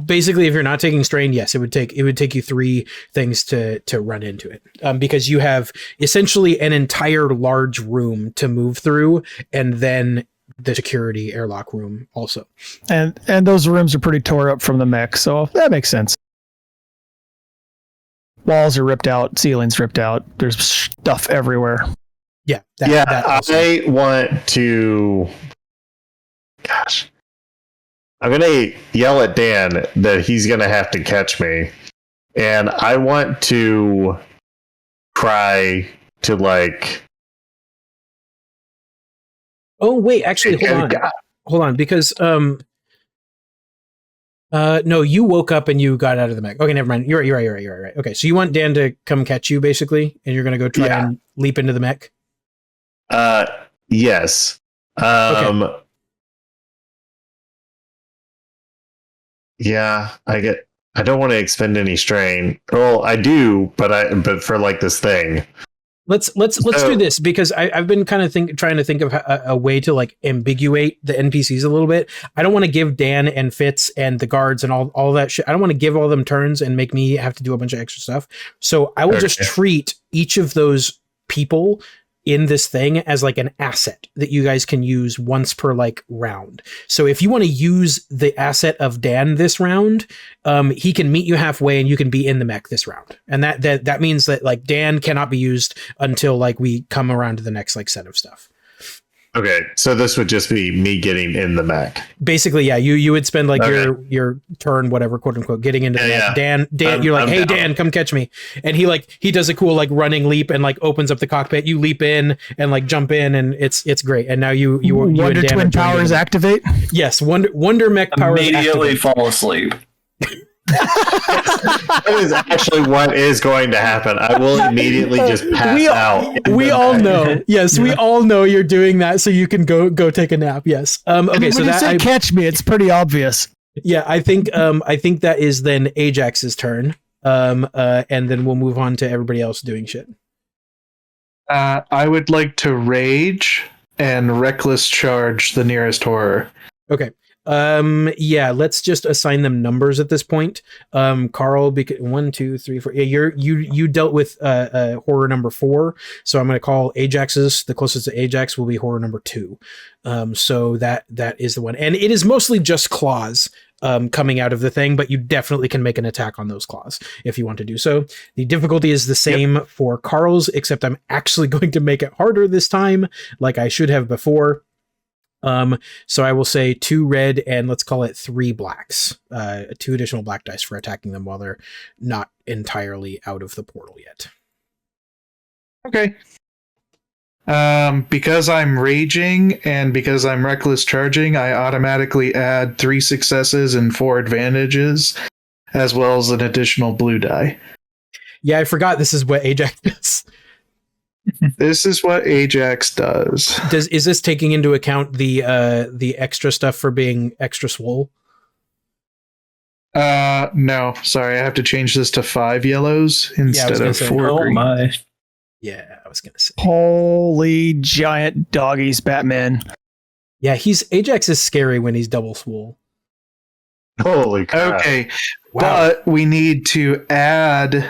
basically, if you're not taking strain, yes, it would take you 3 things to run into it, because you have essentially an entire large room to move through, and then the security airlock room also. And those rooms are pretty tore up from the mech, so that makes sense. Walls are ripped out, ceilings ripped out. There's stuff everywhere. Yeah. I want to. Gosh. I'm going to yell at Dan that he's going to have to catch me. And I want to try to like... Oh, wait, actually, hold on, because... no, you woke up and you got out of the mech. Okay, never mind. You're right. Okay, so you want Dan to come catch you, basically, and you're going to go try and leap into the mech? Yes. Okay. Yeah, I don't want to expend any strain. Well, I do, but for like this thing. Let's do this, because I've been kind of trying to think of a way to like ambiguate the NPCs a little bit. I don't want to give Dan and Fitz and the guards and all that shit. I don't want to give all them turns and make me have to do a bunch of extra stuff. So I will just treat each of those people in this thing as like an asset that you guys can use once per like round. So if you want to use the asset of Dan this round, he can meet you halfway and you can be in the mech this round. And that means that like Dan cannot be used until like we come around to the next like set of stuff. Okay, so this would just be me getting in the mech. Basically, yeah. You would spend like your turn, whatever, quote unquote, getting into the mech. Dan, you're like, hey, Dan, come catch me. And he does a cool like running leap and like opens up the cockpit. You leap in and like jump in, and it's great. And now you Wonder Twin powers activate. Yes, Wonder Mech powers immediately activate. fall asleep. That is actually what is going to happen. I will immediately just pass out. We all know. Yes, we all know you're doing that, so you can go take a nap. Yes. Okay. When So you that say catch me, it's pretty obvious. yeah, I think that is then Ajax's turn. And then we'll move on to everybody else doing shit. I would like to rage and reckless charge the nearest horror. Okay. Yeah, let's just assign them numbers at this point. Carl, 1, 2, 3, 4. Yeah, you dealt with horror number 4, so I'm going to call Ajax's. The closest to Ajax will be horror number 2. So that is the one, and it is mostly just claws coming out of the thing, but you definitely can make an attack on those claws if you want to do so. The difficulty is the same for Carl's, except I'm actually going to make it harder this time, like I should have before. So I will say 2 red and let's call it 3 blacks. 2 additional black dice for attacking them while they're not entirely out of the portal yet. Okay. Because I'm raging and because I'm reckless charging, I automatically add 3 successes and 4 advantages, as well as an additional blue die. Yeah, I forgot this is what Ajax does. This is what Ajax does. Is this taking into account the extra stuff for being extra swole? No, sorry, I have to change this to 5 yellows instead of 4 Oh green. my. Yeah, I was gonna say. Holy giant doggies, Batman. Yeah, Ajax is scary when he's double swole. Holy crap. Okay, Wow. but we need to add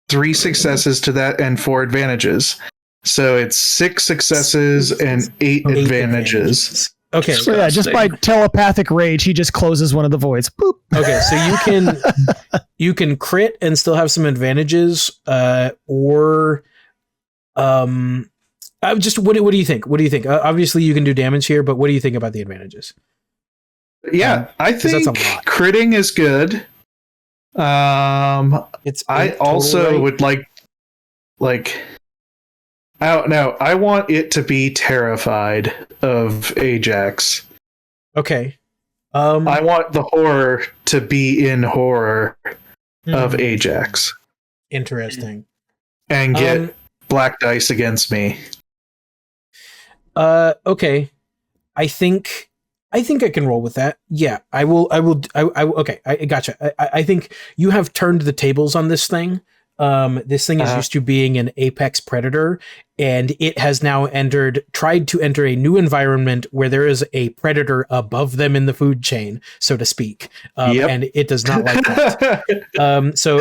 3 successes to that and 4 advantages. So it's 6 successes and 8 advantages. Okay. So yeah, just by telepathic rage, he just closes one of the voids. Boop. Okay, so you can crit and still have some advantages, or just what do you think? What do you think? Obviously, you can do damage here, but what do you think about the advantages? Yeah, I think that's a lot. critting is good. It's I 8 total, also right? would like I don't know. I want it to be terrified of Ajax. Okay. I want the horror to be in horror of hmm, Ajax interesting. and get black dice against me. Okay. I think I can roll with that. Yeah, I will. Okay, I gotcha. I think you have turned the tables on this thing. This thing is used to being an apex predator, and it has now tried to enter a new environment where there is a predator above them in the food chain, so to speak. And it does not like that. So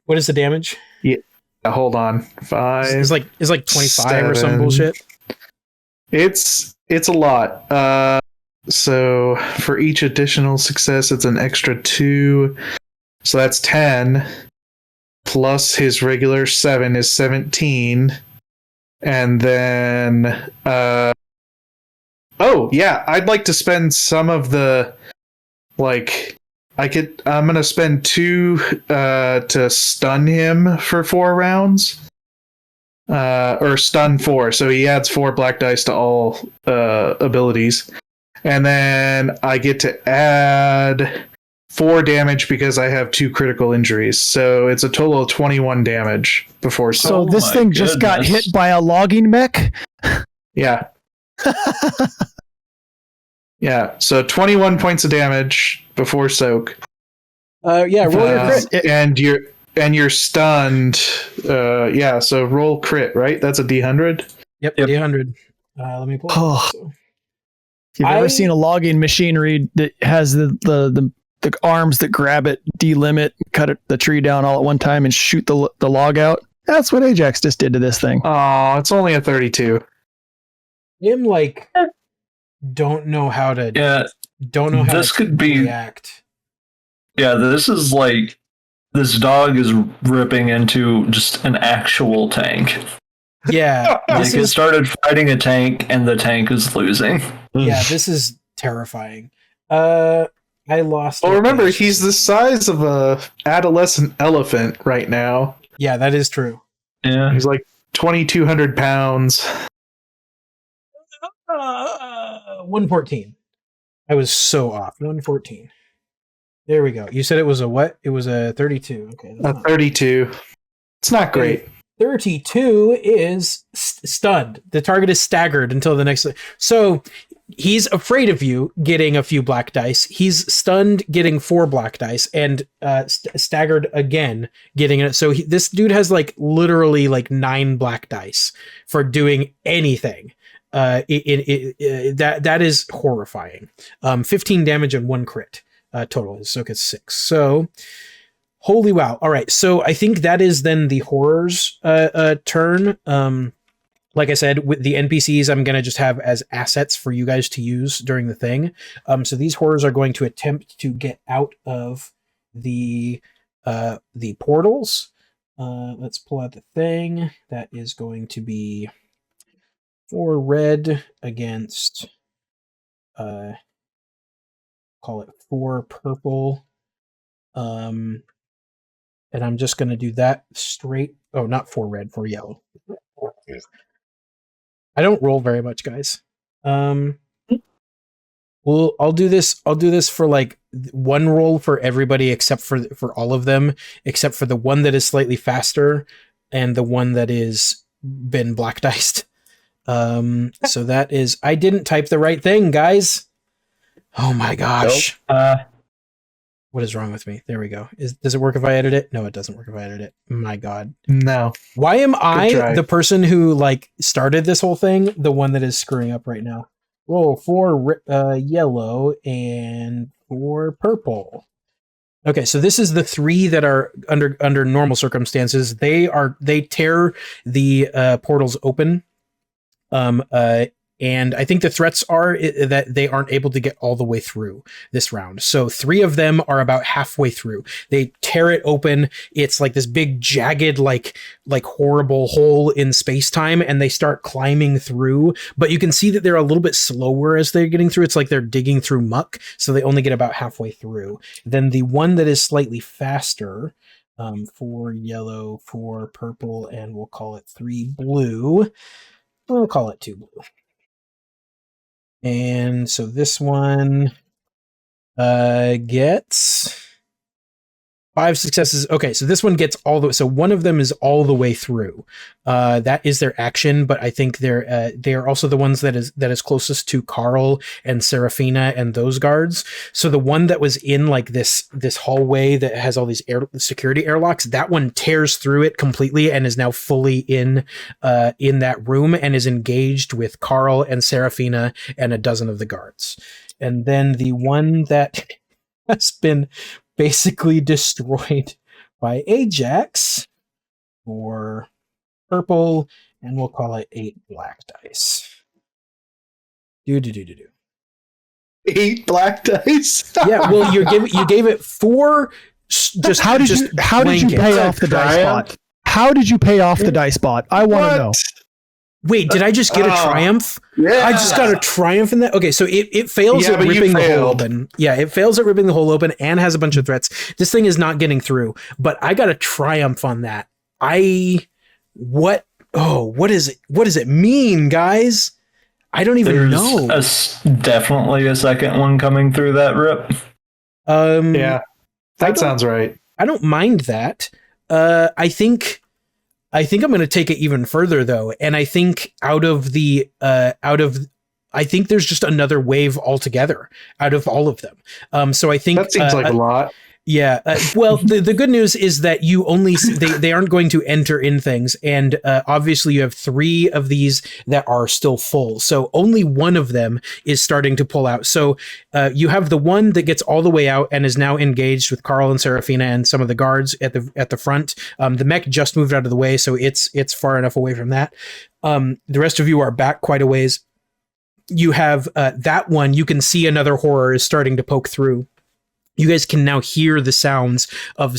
what is the damage? Yeah, hold on. 5. It's like 25 or some 7. bullshit. It's a lot. So for each additional success, it's an extra 2. So that's 10. Plus his regular 7 is 17. And then I'd like to spend some of the I'm gonna spend 2 to stun him for 4 rounds. Or stun 4, so he adds 4 black dice to all abilities. And then I get to add 4 damage because I have 2 critical injuries. So it's a total of 21 damage before. So this thing just got hit by a logging mech? Yeah. Yeah, so 21 points of damage before soak. Roll your crit. And you're stunned. So roll crit, right? That's a D100. Yep. D100. Let me pull it up, so. If you've ever seen a logging machinery that has the arms that grab it, delimit, cut the tree down all at one time and shoot the log out, that's what Ajax just did to this thing. Oh, it's only a 32. I'm don't know how to this could be react. Yeah, this is this dog is ripping into just an actual tank. Yeah. It started fighting a tank and the tank is losing. Yeah, this is terrifying. I lost. Well, remember, he's the size of a adolescent elephant right now. Yeah, that is true. Yeah. He's like 2,200 pounds. 114. I was so off. 114. There we go. You said it was a what? It was a 32. Okay. A 32. It's not great. 32 is stunned. The target is staggered until the next. So he's afraid of you getting a few black dice. He's stunned getting 4 black dice and staggered again getting it. So this dude has like literally like 9 black dice for doing anything. That is horrifying. 15 damage and 1 crit total. So it's 6. So holy wow. All right. So I think that is then the horrors turn. Like I said, with the NPCs, I'm going to just have as assets for you guys to use during the thing. So these horrors are going to attempt to get out of the portals. Let's pull out the thing. That is going to be 4 red against, call it 4 purple. And I'm just going to do that straight. Oh, not 4 red, 4 yellow. I don't roll very much, guys. Well, I'll do this for like 1 roll for everybody except for all of them, except for the one that is slightly faster and the one that is been black diced. So that is, I didn't type the right thing, guys. Oh my gosh. Nope. What is wrong with me? There we go. Does it work if I edit it? No, it doesn't work if I edit it. My God. No. Why am I try. the person who like started this whole thing, the one that is screwing up right now? Roll 4 yellow and 4 purple. Okay, so this is the 3 that are under normal circumstances. They tear the portals open. And I think the threats are that they aren't able to get all the way through this round. So 3 of them are about halfway through. They tear it open. It's like this big jagged, like horrible hole in space-time, and they start climbing through. But you can see that they're a little bit slower as they're getting through. It's like they're digging through muck, so they only get about halfway through. Then the one that is slightly faster, 4 yellow, 4 purple, and we'll call it 3 blue. We'll call it 2 blue. And so this one gets 5 successes. Okay, so this one gets all the way. So one of them is all the way through. That is their action, but I think they are also the ones that is closest to Carl and Serafina and those guards. So the one that was in like this hallway that has all these security airlocks, that one tears through it completely and is now fully in that room and is engaged with Carl and Serafina and a dozen of the guards. And then the one that has been basically destroyed by Ajax for purple, and we'll call it 8 black dice. Do. 8 black dice. Yeah, well, you gave it 4. Just how did you pay off the dice bot? How did you pay off the dice bot? I want to know. Wait, did I just get a triumph? Yeah. I just got a triumph in that? Okay, so it fails at ripping the hole open. Yeah, it fails at ripping the hole open and has a bunch of threats. This thing is not getting through, but I got a triumph on that. What does it mean, guys? I don't even know. Definitely a second one coming through that rip. Yeah, that sounds right. I don't mind that. I think I'm going to take it even further though, and I think I think there's just another wave altogether out of all of them. So I think that seems like a lot. Yeah. Well, the good news is that you only they aren't going to enter in things, and obviously you have 3 of these that are still full. So only one of them is starting to pull out. So you have the one that gets all the way out and is now engaged with Carl and Serafina and some of the guards at the front. The mech just moved out of the way, so it's far enough away from that. The rest of you are back quite a ways. You have that one. You can see another horror is starting to poke through. You guys can now hear the sounds of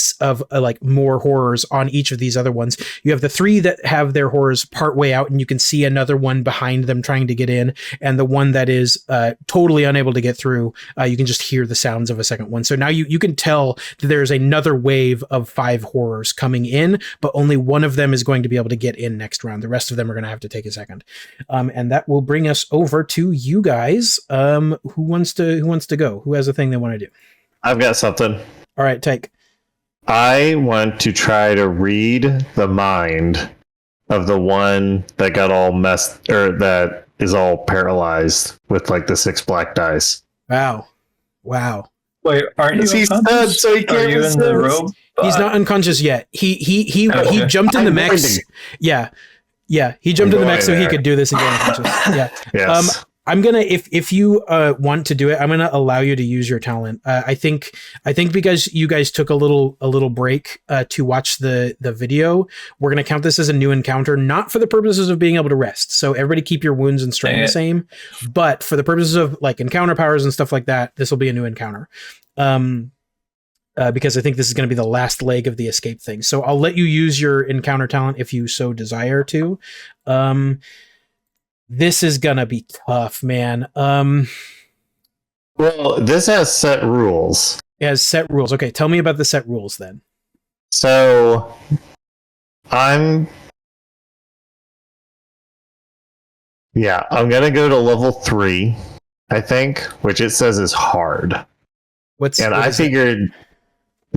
like more horrors on each of these other ones. You have the 3 that have their horrors part way out, and you can see another one behind them trying to get in, and the one that is totally unable to get through. You can just hear the sounds of a second one. So now you can tell that there's another wave of 5 horrors coming in, but only one of them is going to be able to get in next round. The rest of them are going to have to take a second, and that will bring us over to you guys. Who wants to go? Who has a thing they want to do? I've got something. All right, take. I want to try to read the mind of the one that got all messed, or that is all paralyzed with like the 6 black dice. Wow. Wait, aren't you He's unconscious? stunned, so he Are can't you in the resist. robe? He's not unconscious yet. He Okay. jumped in the I'm mech. waiting. Yeah. He jumped in the I'm mech so going he there. could do this and get unconscious. Yeah. Yes. I'm gonna if you want to do it, I'm gonna allow you to use your talent. I think because you guys took a little break to watch the video, we're gonna count this as a new encounter, not for the purposes of being able to rest. So everybody keep your wounds and strain the same, but for the purposes of like encounter powers and stuff like that, this will be a new encounter. Because I think this is going to be the last leg of the escape thing. So I'll let you use your encounter talent if you so desire to. This is going to be tough, man. Well, this has set rules. It has set rules. Okay, tell me about the set rules then. So I'm going to go to level 3, I think, which it says is hard. I figured...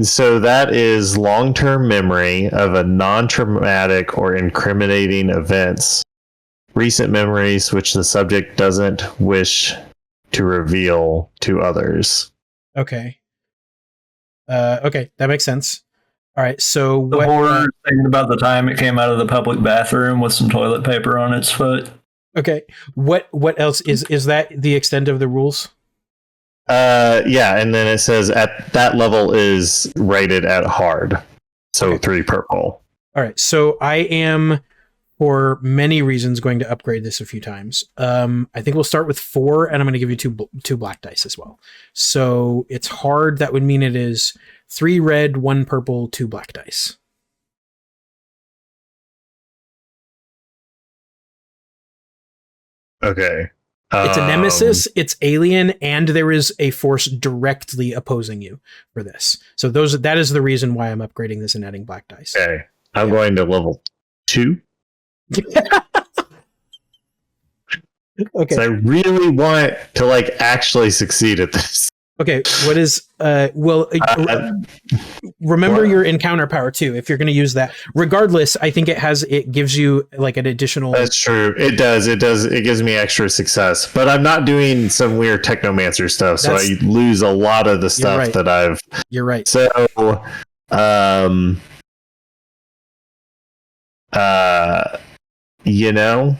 So that is long-term memory of a non-traumatic or incriminating events. Recent memories which the subject doesn't wish to reveal to others. Okay. Okay, that makes sense. All right, so The what? horror thing about the time it came out of the public bathroom with some toilet paper on its foot. Okay, what else is that the extent of the rules? And then it says at that level is rated at hard. So Okay. 3 purple. All right, so I am, for many reasons, going to upgrade this a few times. I think we'll start with 4, and I'm going to give you two black dice as well. So it's hard. That would mean it is 3 red, 1 purple, 2 black dice. Okay. It's a nemesis, it's alien, and there is a force directly opposing you for this. So that is the reason why I'm upgrading this and adding black dice. Okay. I'm going to level 2. Okay. So I really want to like actually succeed at this. Okay, what is remember your encounter power too if you're going to use that. Regardless, I think it gives you like an additional. That's true. It does. It gives me extra success. But I'm not doing some weird technomancer stuff, so I lose a lot of the stuff right. that I've. You're right. So, you know.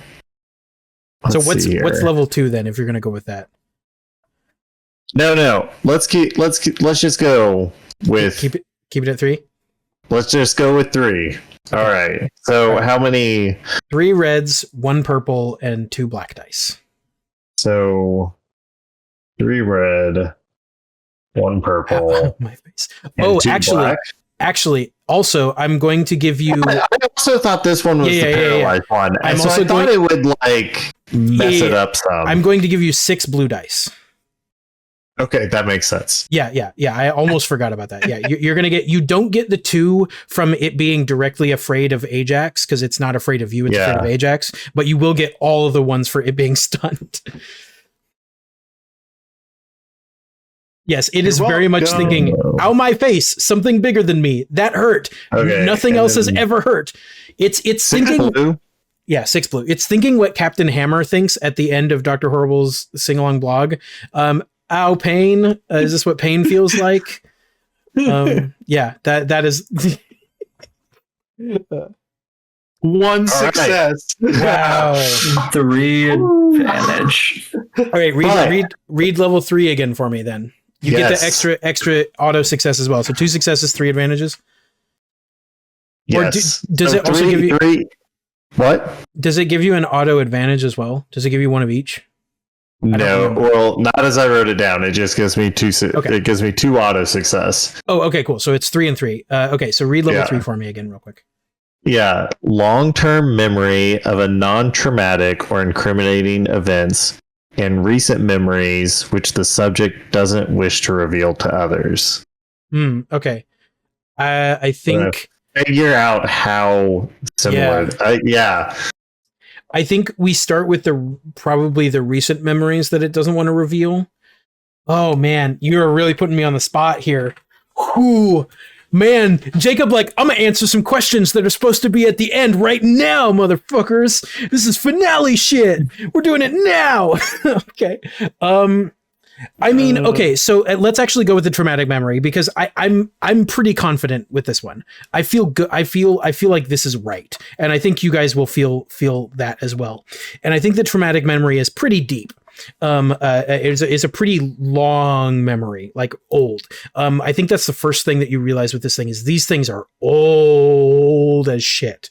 So what's level 2 then if you're going to go with that? No. Let's just go with keep it at 3. Let's just go with 3. All right. So All right. How many? 3 reds, 1 purple, and 2 black dice. So 3 red, 1 purple. Oh, my face. And 2 Actually, also, I'm going to give you. I also thought this one was the paralyzed one. I'm so also I thought it would like mess it up some. I'm going to give you 6 blue dice. Okay, that makes sense. Yeah. I almost forgot about that. Yeah, you're gonna get. You don't get the 2 from it being directly afraid of Ajax because it's not afraid of you. It's afraid of Ajax. But you will get all of the ones for it being stunned. Yes, it is very much thinking, ow, my face, something bigger than me. That hurt. Okay, Nothing else has ever hurt. It's thinking. Blue? Yeah, 6 blue. It's thinking what Captain Hammer thinks at the end of Dr. Horrible's sing-along blog. Ow, pain. Is this what pain feels like? Yeah, that is. 1 success. Wow. 3 advantage. All right, read level 3 again for me then. You get the extra auto success as well. So 2 successes, 3 advantages. Yes. Or does it also give you 3? What? Does it give you an auto advantage as well? Does it give you one of each? No, well, not as I wrote it down. It just gives me 2. Okay. It gives me 2 auto success. Oh, okay, cool. So it's 3 and 3. Okay, so read level 3 for me again, real quick. Yeah, long-term memory of a non-traumatic or incriminating events and recent memories which the subject doesn't wish to reveal to others. Okay. I think figure out how similar. I think we start with probably the recent memories that it doesn't want to reveal. Oh man, you're really putting me on the spot here. Whew. Man, Jacob, like, I'm gonna answer some questions that are supposed to be at the end right now, motherfuckers. This is finale shit. We're doing it now. Okay. I mean, okay, so let's actually go with the traumatic memory because I'm pretty confident with this one. I feel good. I feel like this is right, and I think you guys will feel that as well. And I think the traumatic memory is pretty deep. It's a pretty long memory, like old. I think that's the first thing that you realize with this thing is these things are old as shit.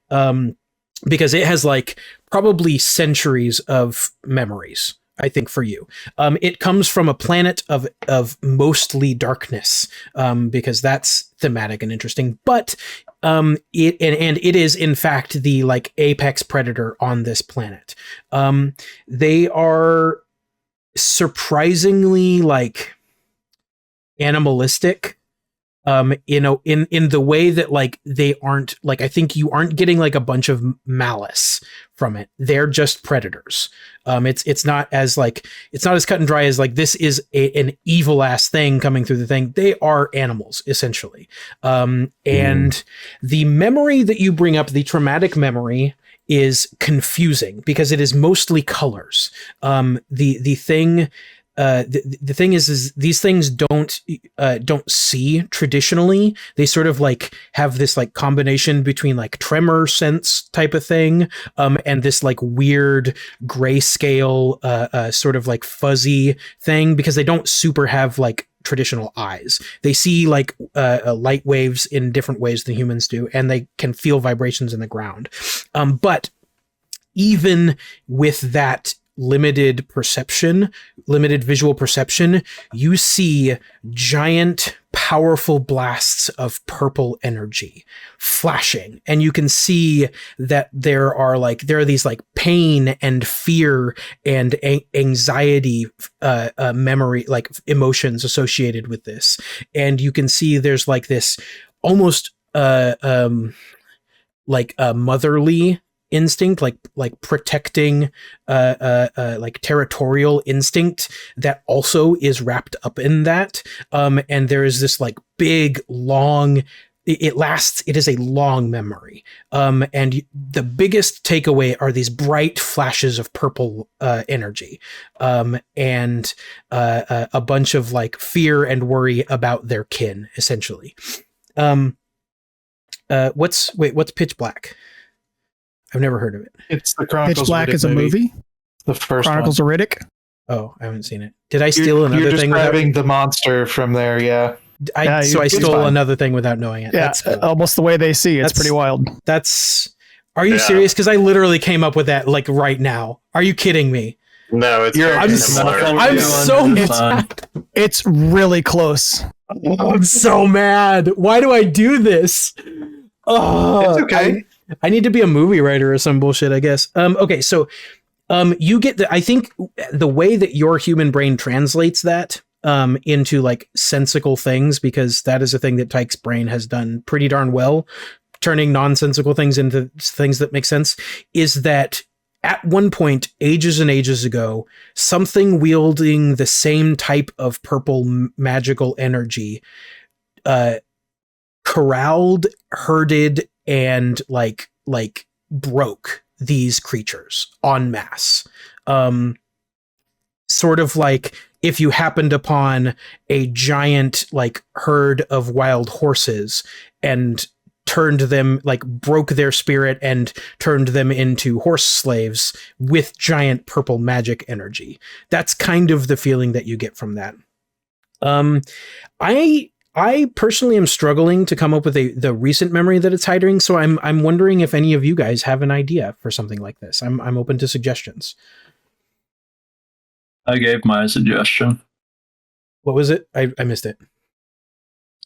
Because it has like probably centuries of memories. I think for you, it comes from a planet of mostly darkness, because that's thematic and interesting. But it is in fact the like apex predator on this planet. They are surprisingly like animalistic. In the way that like they aren't like, I think you aren't getting like a bunch of malice from it. They're just predators. It's not as cut and dry as like this is an evil ass thing coming through the thing. They are animals essentially. And the memory that you bring up, the traumatic memory, is confusing because it is mostly colors. The thing is these things don't see traditionally. They sort of like have this like combination between like tremor sense type of thing, and this like weird grayscale, sort of like fuzzy thing because they don't super have like traditional eyes. They see like light waves in different ways than humans do, and they can feel vibrations in the ground. But even with that limited visual perception, you see giant, powerful blasts of purple energy flashing. And you can see that there are these like pain and fear and anxiety, memory, like emotions associated with this. And you can see there's like this almost, like a motherly instinct, like protecting, like territorial instinct that also is wrapped up in that. And there is this like big, long, it is a long memory. And the biggest takeaway are these bright flashes of purple energy, and a bunch of like fear and worry about their kin, essentially. What's Pitch Black? I've never heard of it. It's the Chronicles. Pitch Black of Riddick is a movie. The first Chronicles one. of Riddick. Oh, I haven't seen it. Did I steal another You're thing? describing the monster from there, yeah. I it's stole fine. another thing without knowing it. Yeah, That's cool. almost the way they see. It's pretty wild. Are you serious? Because I literally came up with that like right now. Are you kidding me? No, it's I'm so mad. It's really close. I'm so mad. Why do I do this? Oh, It's okay. I need to be a movie writer or some bullshit, I guess. Okay, so you get I think the way that your human brain translates that into like sensical things, because that is a thing that Tyke's brain has done pretty darn well, turning nonsensical things into things that make sense, is that at one point, ages and ages ago, something wielding the same type of purple magical energy corralled, herded, and like broke these creatures en masse. Sort of like if you happened upon a giant like herd of wild horses and turned them, like broke their spirit and turned them into horse slaves with giant purple magic energy. That's kind of the feeling that you get from that. I personally am struggling to come up with the recent memory that it's hiding, so I'm wondering if any of you guys have an idea for something like this. I'm open to suggestions. I gave my suggestion. What was it? I missed it.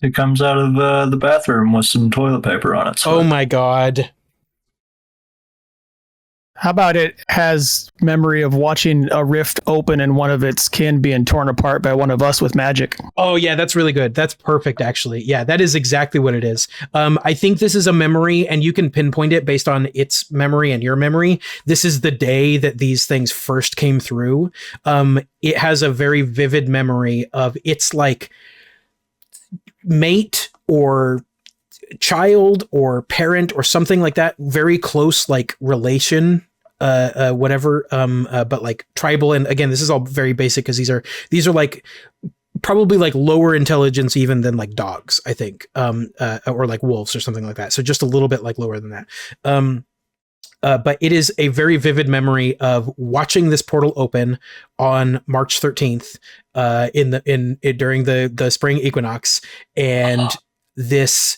It comes out of the bathroom with some toilet paper on it. Oh my god. How about it has memory of watching a rift open and one of its kin being torn apart by one of us with magic? Oh yeah, that's really good. That's perfect, actually. Yeah, that is exactly what it is. I think this is a memory, and you can pinpoint it based on its memory and your memory. This is the day that these things first came through. It has a very vivid memory of its like mate or child or parent or something like that, very close like relation, whatever, but like tribal. And again, this is all very basic because these are like probably like lower intelligence even than like dogs, I think, or like wolves or something like that. So just a little bit like lower than that. But it is a very vivid memory of watching this portal open on March 13th, during the spring equinox, and this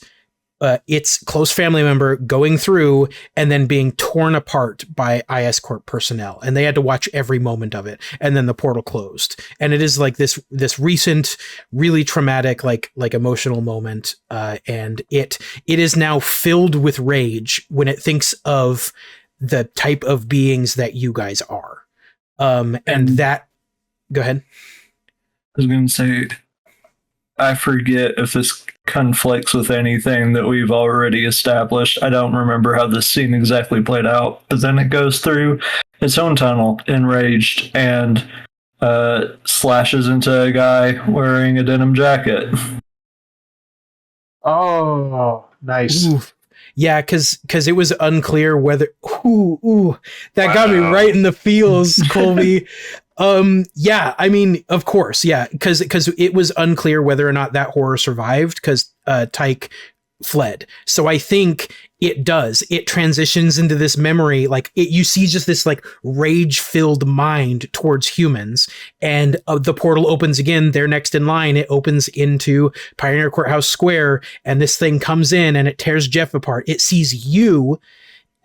its close family member going through and then being torn apart by IS Corp personnel, and they had to watch every moment of it, and then the portal closed. And it is like this recent, really traumatic, like emotional moment, and it is now filled with rage when it thinks of the type of beings that you guys are. And that, go ahead. I was going to say, I forget if this conflicts with anything that we've already established. I don't remember how this scene exactly played out, but then it goes through its own tunnel, enraged, and slashes into a guy wearing a denim jacket. Oh, nice. Ooh. Yeah, because it was unclear whether. That got me right in the feels, Colby. Yeah, I mean, of course, yeah, because it was unclear whether or not that horror survived because Tyke fled. So I think it does. It transitions into this memory, like you see just this like rage-filled mind towards humans, and the portal opens again. They're next in line. It opens into Pioneer Courthouse Square, and this thing comes in and it tears Jeff apart. It sees you,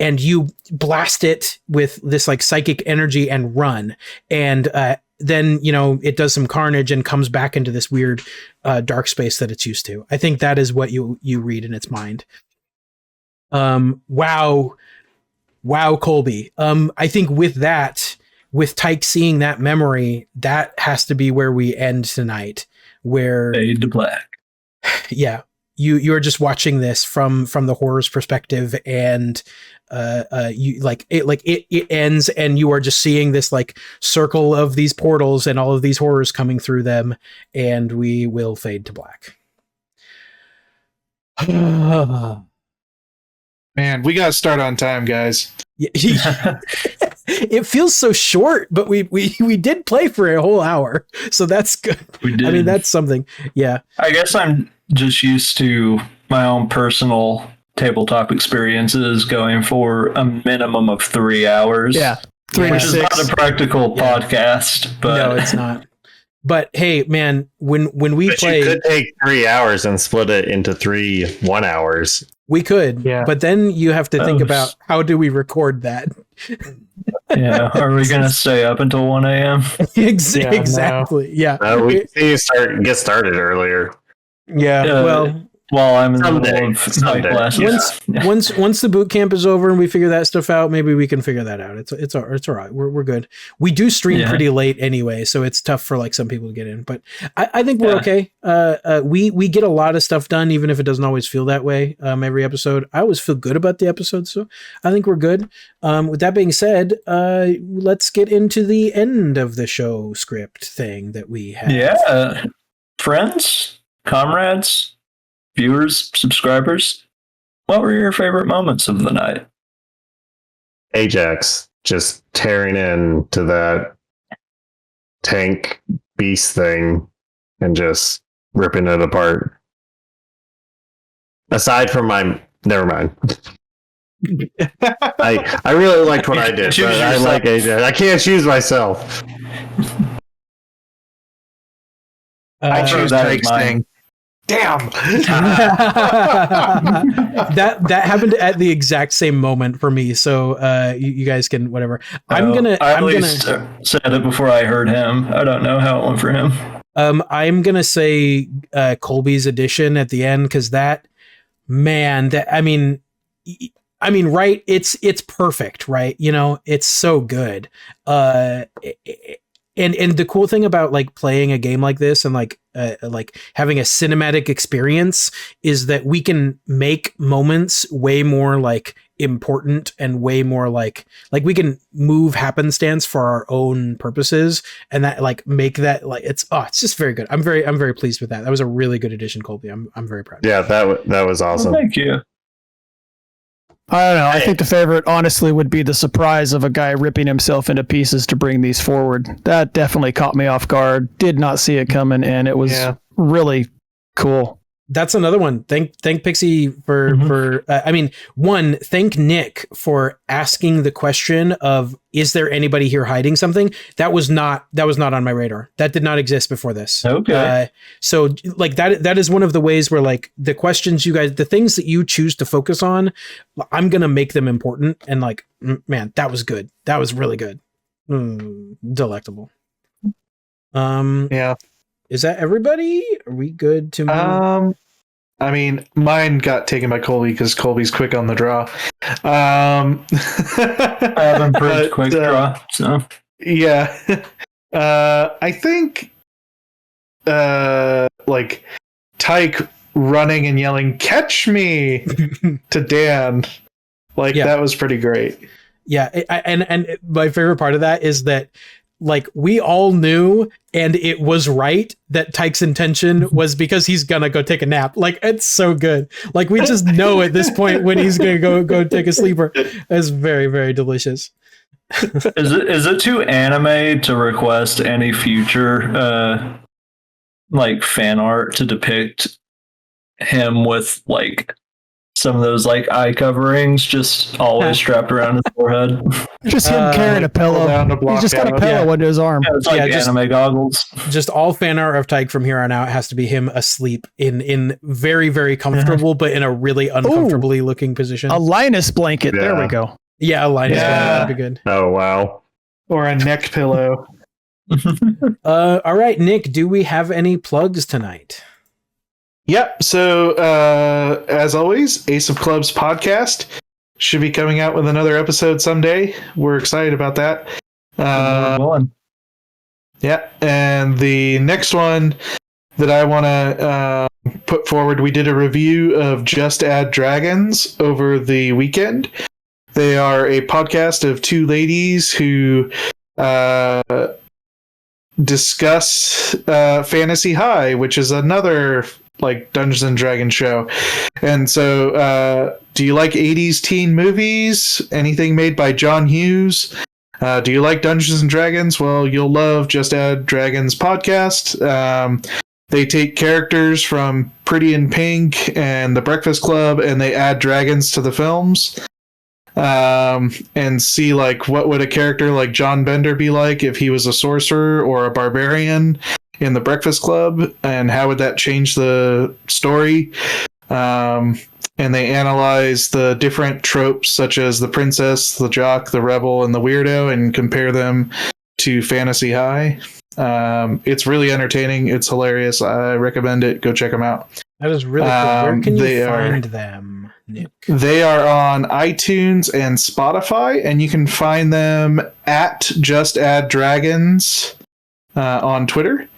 and you blast it with this like psychic energy and run. And then, it does some carnage and comes back into this weird dark space that it's used to. I think that is what you read in its mind. Wow, Colby. I think with Tyke seeing that memory, that has to be where we end tonight. Where fade to black. Yeah. You're just watching this from the horror's perspective, and it ends, and you are just seeing this like circle of these portals and all of these horrors coming through them, and we will fade to black. Man, we gotta start on time, guys. It feels so short, but we did play for a whole hour, so that's good. We did. I mean, that's something. Yeah. I guess I'm just used to my own personal tabletop experiences going for a minimum of 3 hours. Yeah. 3 to which 6. is not a practical podcast, but No, it's not. But hey, man, when we play, you could take 3 hours and split it into 3 1 hours. we could. Yeah. But then you have to think about how do we record that? yeah, are we going to stay up until 1 a.m.? Exactly. Yeah. We can get started earlier. Yeah. Well, While I'm in the Someday. middle of night classes. once the boot camp is over and we figure that stuff out, maybe we can figure that out. It's all right. We're good. We do stream pretty late anyway, so it's tough for like some people to get in. But I think we're okay. We get a lot of stuff done, even if it doesn't always feel that way. Every episode, I always feel good about the episode, so I think we're good. With that being said, let's get into the end of the show script thing that we have. Yeah, friends, comrades, viewers, subscribers, what were your favorite moments of the night? Ajax just tearing into that tank beast thing and just ripping it apart. Aside from never mind. I really liked what I did, but I like Ajax. I can't choose myself. I choose Drake's thing. Damn. that happened at the exact same moment for me. So you guys can whatever. I said it before I heard him. I don't know how it went for him. I'm gonna say Colby's addition at the end, because I mean, I mean, right? It's perfect, right? You know, it's so good. And the cool thing about like playing a game like this and like having a cinematic experience is that we can make moments way more like important and way more like we can move happenstance for our own purposes, and that like make that like it's just very good. I'm very pleased with that. That was a really good addition, Colby. I'm very proud. Yeah, that was awesome. Well, thank you. I don't know. I think the favorite, honestly, would be the surprise of a guy ripping himself into pieces to bring these forward. That definitely caught me off guard. Did not see it coming, and it was really cool. That's another one. Thank Pixie for I mean, one, thank Nick for asking the question of, is there anybody here hiding something? That was not on my radar. That did not exist before this. Okay. So like that is one of the ways where like the questions you guys, the things that you choose to focus on, I'm going to make them important. And like, man, that was good. That was really good. Delectable. Yeah. Is that everybody? Are we good to move? I mean, mine got taken by Colby because Colby's quick on the draw. I have improved quick draw, so yeah. I think like Tyke running and yelling "Catch me" to Dan, like that was pretty great. Yeah, and my favorite part of that is that like we all knew, and it was right that Tyke's intention was because he's gonna go take a nap. Like it's so good. Like we just know at this point when he's gonna go take a sleeper. It's very, very delicious. Is it too anime to request any future like fan art to depict him with like some of those like eye coverings just always strapped around his forehead? Just him carrying a pillow. He's just got a pillow under his arm. Yeah, it's like anime goggles. Just all fan art of Tyke from here on out has to be him asleep in very, very comfortable, but in a really uncomfortably looking position. A Linus blanket. Yeah. There we go. Yeah, a Linus blanket would be good. Oh, wow. Or a neck pillow. All right, Nick, do we have any plugs tonight? Yep. So, as always, Ace of Clubs podcast should be coming out with another episode someday. We're excited about that. Yeah. And the next one that I want to put forward, we did a review of Just Add Dragons over the weekend. They are a podcast of two ladies who discuss Fantasy High, which is another like Dungeons and Dragons show. And so do you like 80s teen movies? Anything made by John Hughes? Do you like Dungeons and Dragons? Well, you'll love Just Add Dragons podcast. They take characters from Pretty in Pink and The Breakfast Club and they add dragons to the films. And see like what would a character like John Bender be like if he was a sorcerer or a barbarian in The Breakfast Club, and how would that change the story? And they analyze the different tropes such as the princess, the jock, the rebel, and the weirdo and compare them to Fantasy High. It's really entertaining. It's hilarious. I recommend it. Go check them out. That is really cool. Where can you find them, Nick? They are on iTunes and Spotify, and you can find them at Just Add Dragons on Twitter.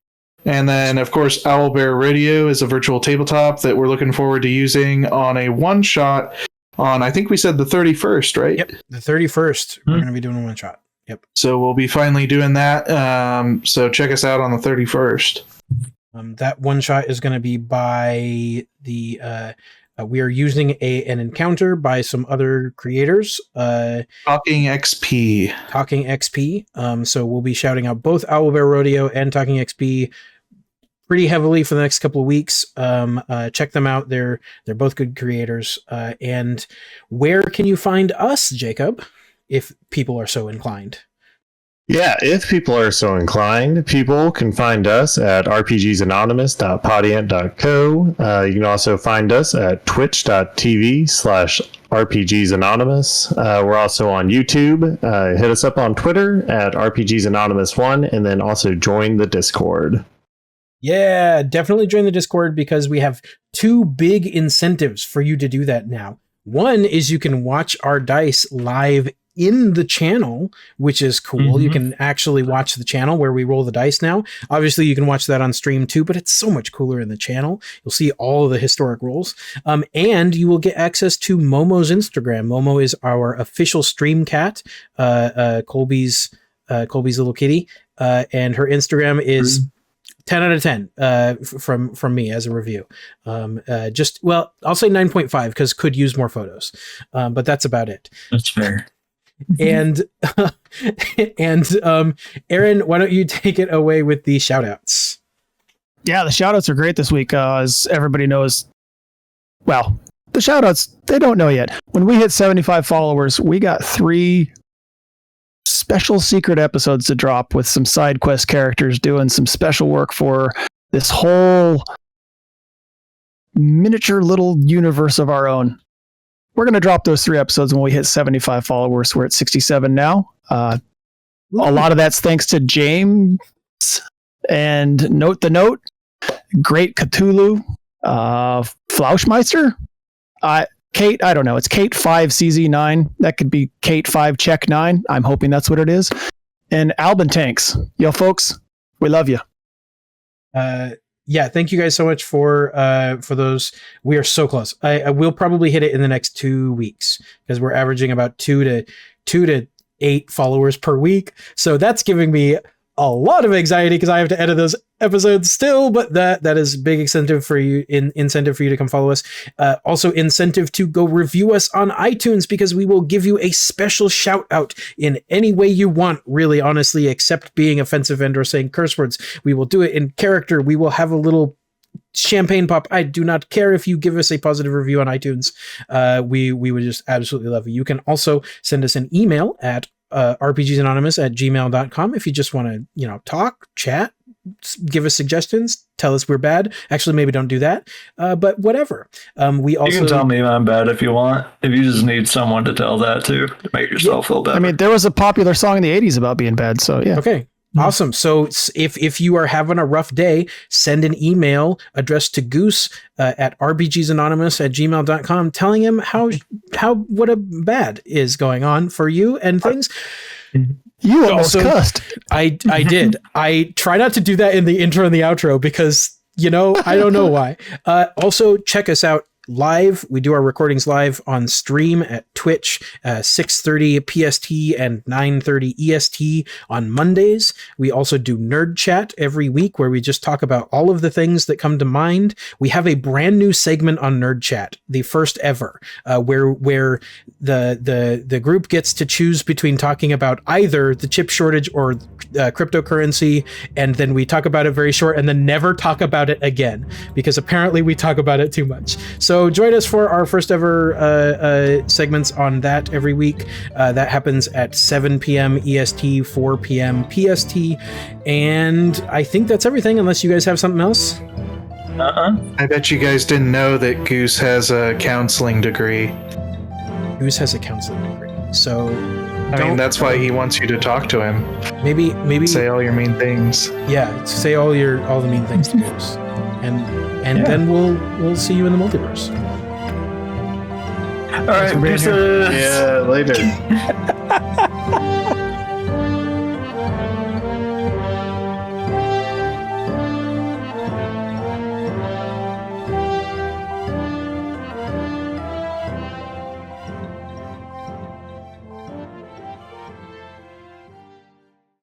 And then, of course, Owlbear Radio is a virtual tabletop that we're looking forward to using on a one-shot on, I think we said the 31st, right? Yep, the 31st. We're going to be doing a one-shot. Yep. So we'll be finally doing that. So check us out on the 31st. That one-shot is going to be by the... we are using an encounter by some other creators. Talking XP. Talking XP. So we'll be shouting out both Owlbear Rodeo and Talking XP pretty heavily for the next couple of weeks. Check them out. They're both good creators. And where can you find us, Jacob, if people are so inclined? Yeah, if people are so inclined, people can find us at rpgsanonymous.podiant.co. You can also find us at twitch.tv/rpgsanonymous. We're also on YouTube. Hit us up on Twitter at rpgsanonymous1, and then also join the Discord. Yeah, definitely join the Discord because we have two big incentives for you to do that now. One is you can watch our dice live in the channel, which is cool. You can actually watch the channel where we roll the dice now. Obviously, you can watch that on stream too, but it's so much cooler in the channel. You'll see all of the historic rolls. And you will get access to Momo's Instagram. Momo is our official stream cat, Colby's little kitty. And her Instagram is 10 out of 10 from me as a review. I'll say 9.5 because could use more photos. But that's about it. That's fair. And Aaron, why don't you take it away with the shout outs? Yeah, the shout outs are great this week. As everybody knows, well, the shout outs, they don't know yet. When we hit 75 followers, we got 3 special secret episodes to drop with some side quest characters doing some special work for this whole miniature little universe of our own. We're going to drop those 3 episodes when we hit 75 followers. We're at 67 now. A lot of that's thanks to James and Note the Note, Great Cthulhu, Flauschmeister, Kate, I don't know. It's Kate 5 CZ9. That could be Kate 5 Check 9. I'm hoping that's what it is. And Albin Tanks. Yo, folks, we love you. Yeah, thank you guys so much for those. We are so close. I will probably hit it in the next 2 weeks because we're averaging about 2 to 8 followers per week. So that's giving me a lot of anxiety because I have to edit those episodes still, but that is big incentive for you to come follow us. Also incentive to go review us on iTunes because we will give you a special shout out in any way you want, really, honestly, except being offensive and or saying curse words. We will do it in character. We will have a little champagne pop. I do not care if you give us a positive review on iTunes. We would just absolutely love it. You can also send us an email at RPGsAnonymous@gmail.com if you just want to, talk, chat, give us suggestions, tell us we're bad. Actually, maybe don't do that, but whatever. We also, you can tell me I'm bad if you want. If you just need someone to tell that to make yourself feel better. I mean, there was a popular song in the 80s about being bad, so yeah. Okay. Awesome. So if you are having a rough day, send an email addressed to Goose at RPGsAnonymous@gmail.com telling him what a bad is going on for you and things. You almost cussed. I did. I try not to do that in the intro and the outro because, I don't know why. Also, check us out live. We do our recordings live on stream at Twitch, 6:30 PST and 9:30 EST on Mondays. We also do Nerd Chat every week where we just talk about all of the things that come to mind. We have a brand new segment on Nerd Chat, the first ever, where the group gets to choose between talking about either the chip shortage or cryptocurrency, and then we talk about it very short and then never talk about it again because apparently we talk about it too much. So join us for our first ever segments on that every week. That happens at 7 p.m. EST, 4 p.m. PST. And I think that's everything, unless you guys have something else. I bet you guys didn't know that Goose has a counseling degree. Goose has a counseling degree. So I mean, that's why he wants you to talk to him. Maybe say all your mean things. Yeah, say all the mean things to Goose. And then we'll see you in the multiverse. All right, yeah, later.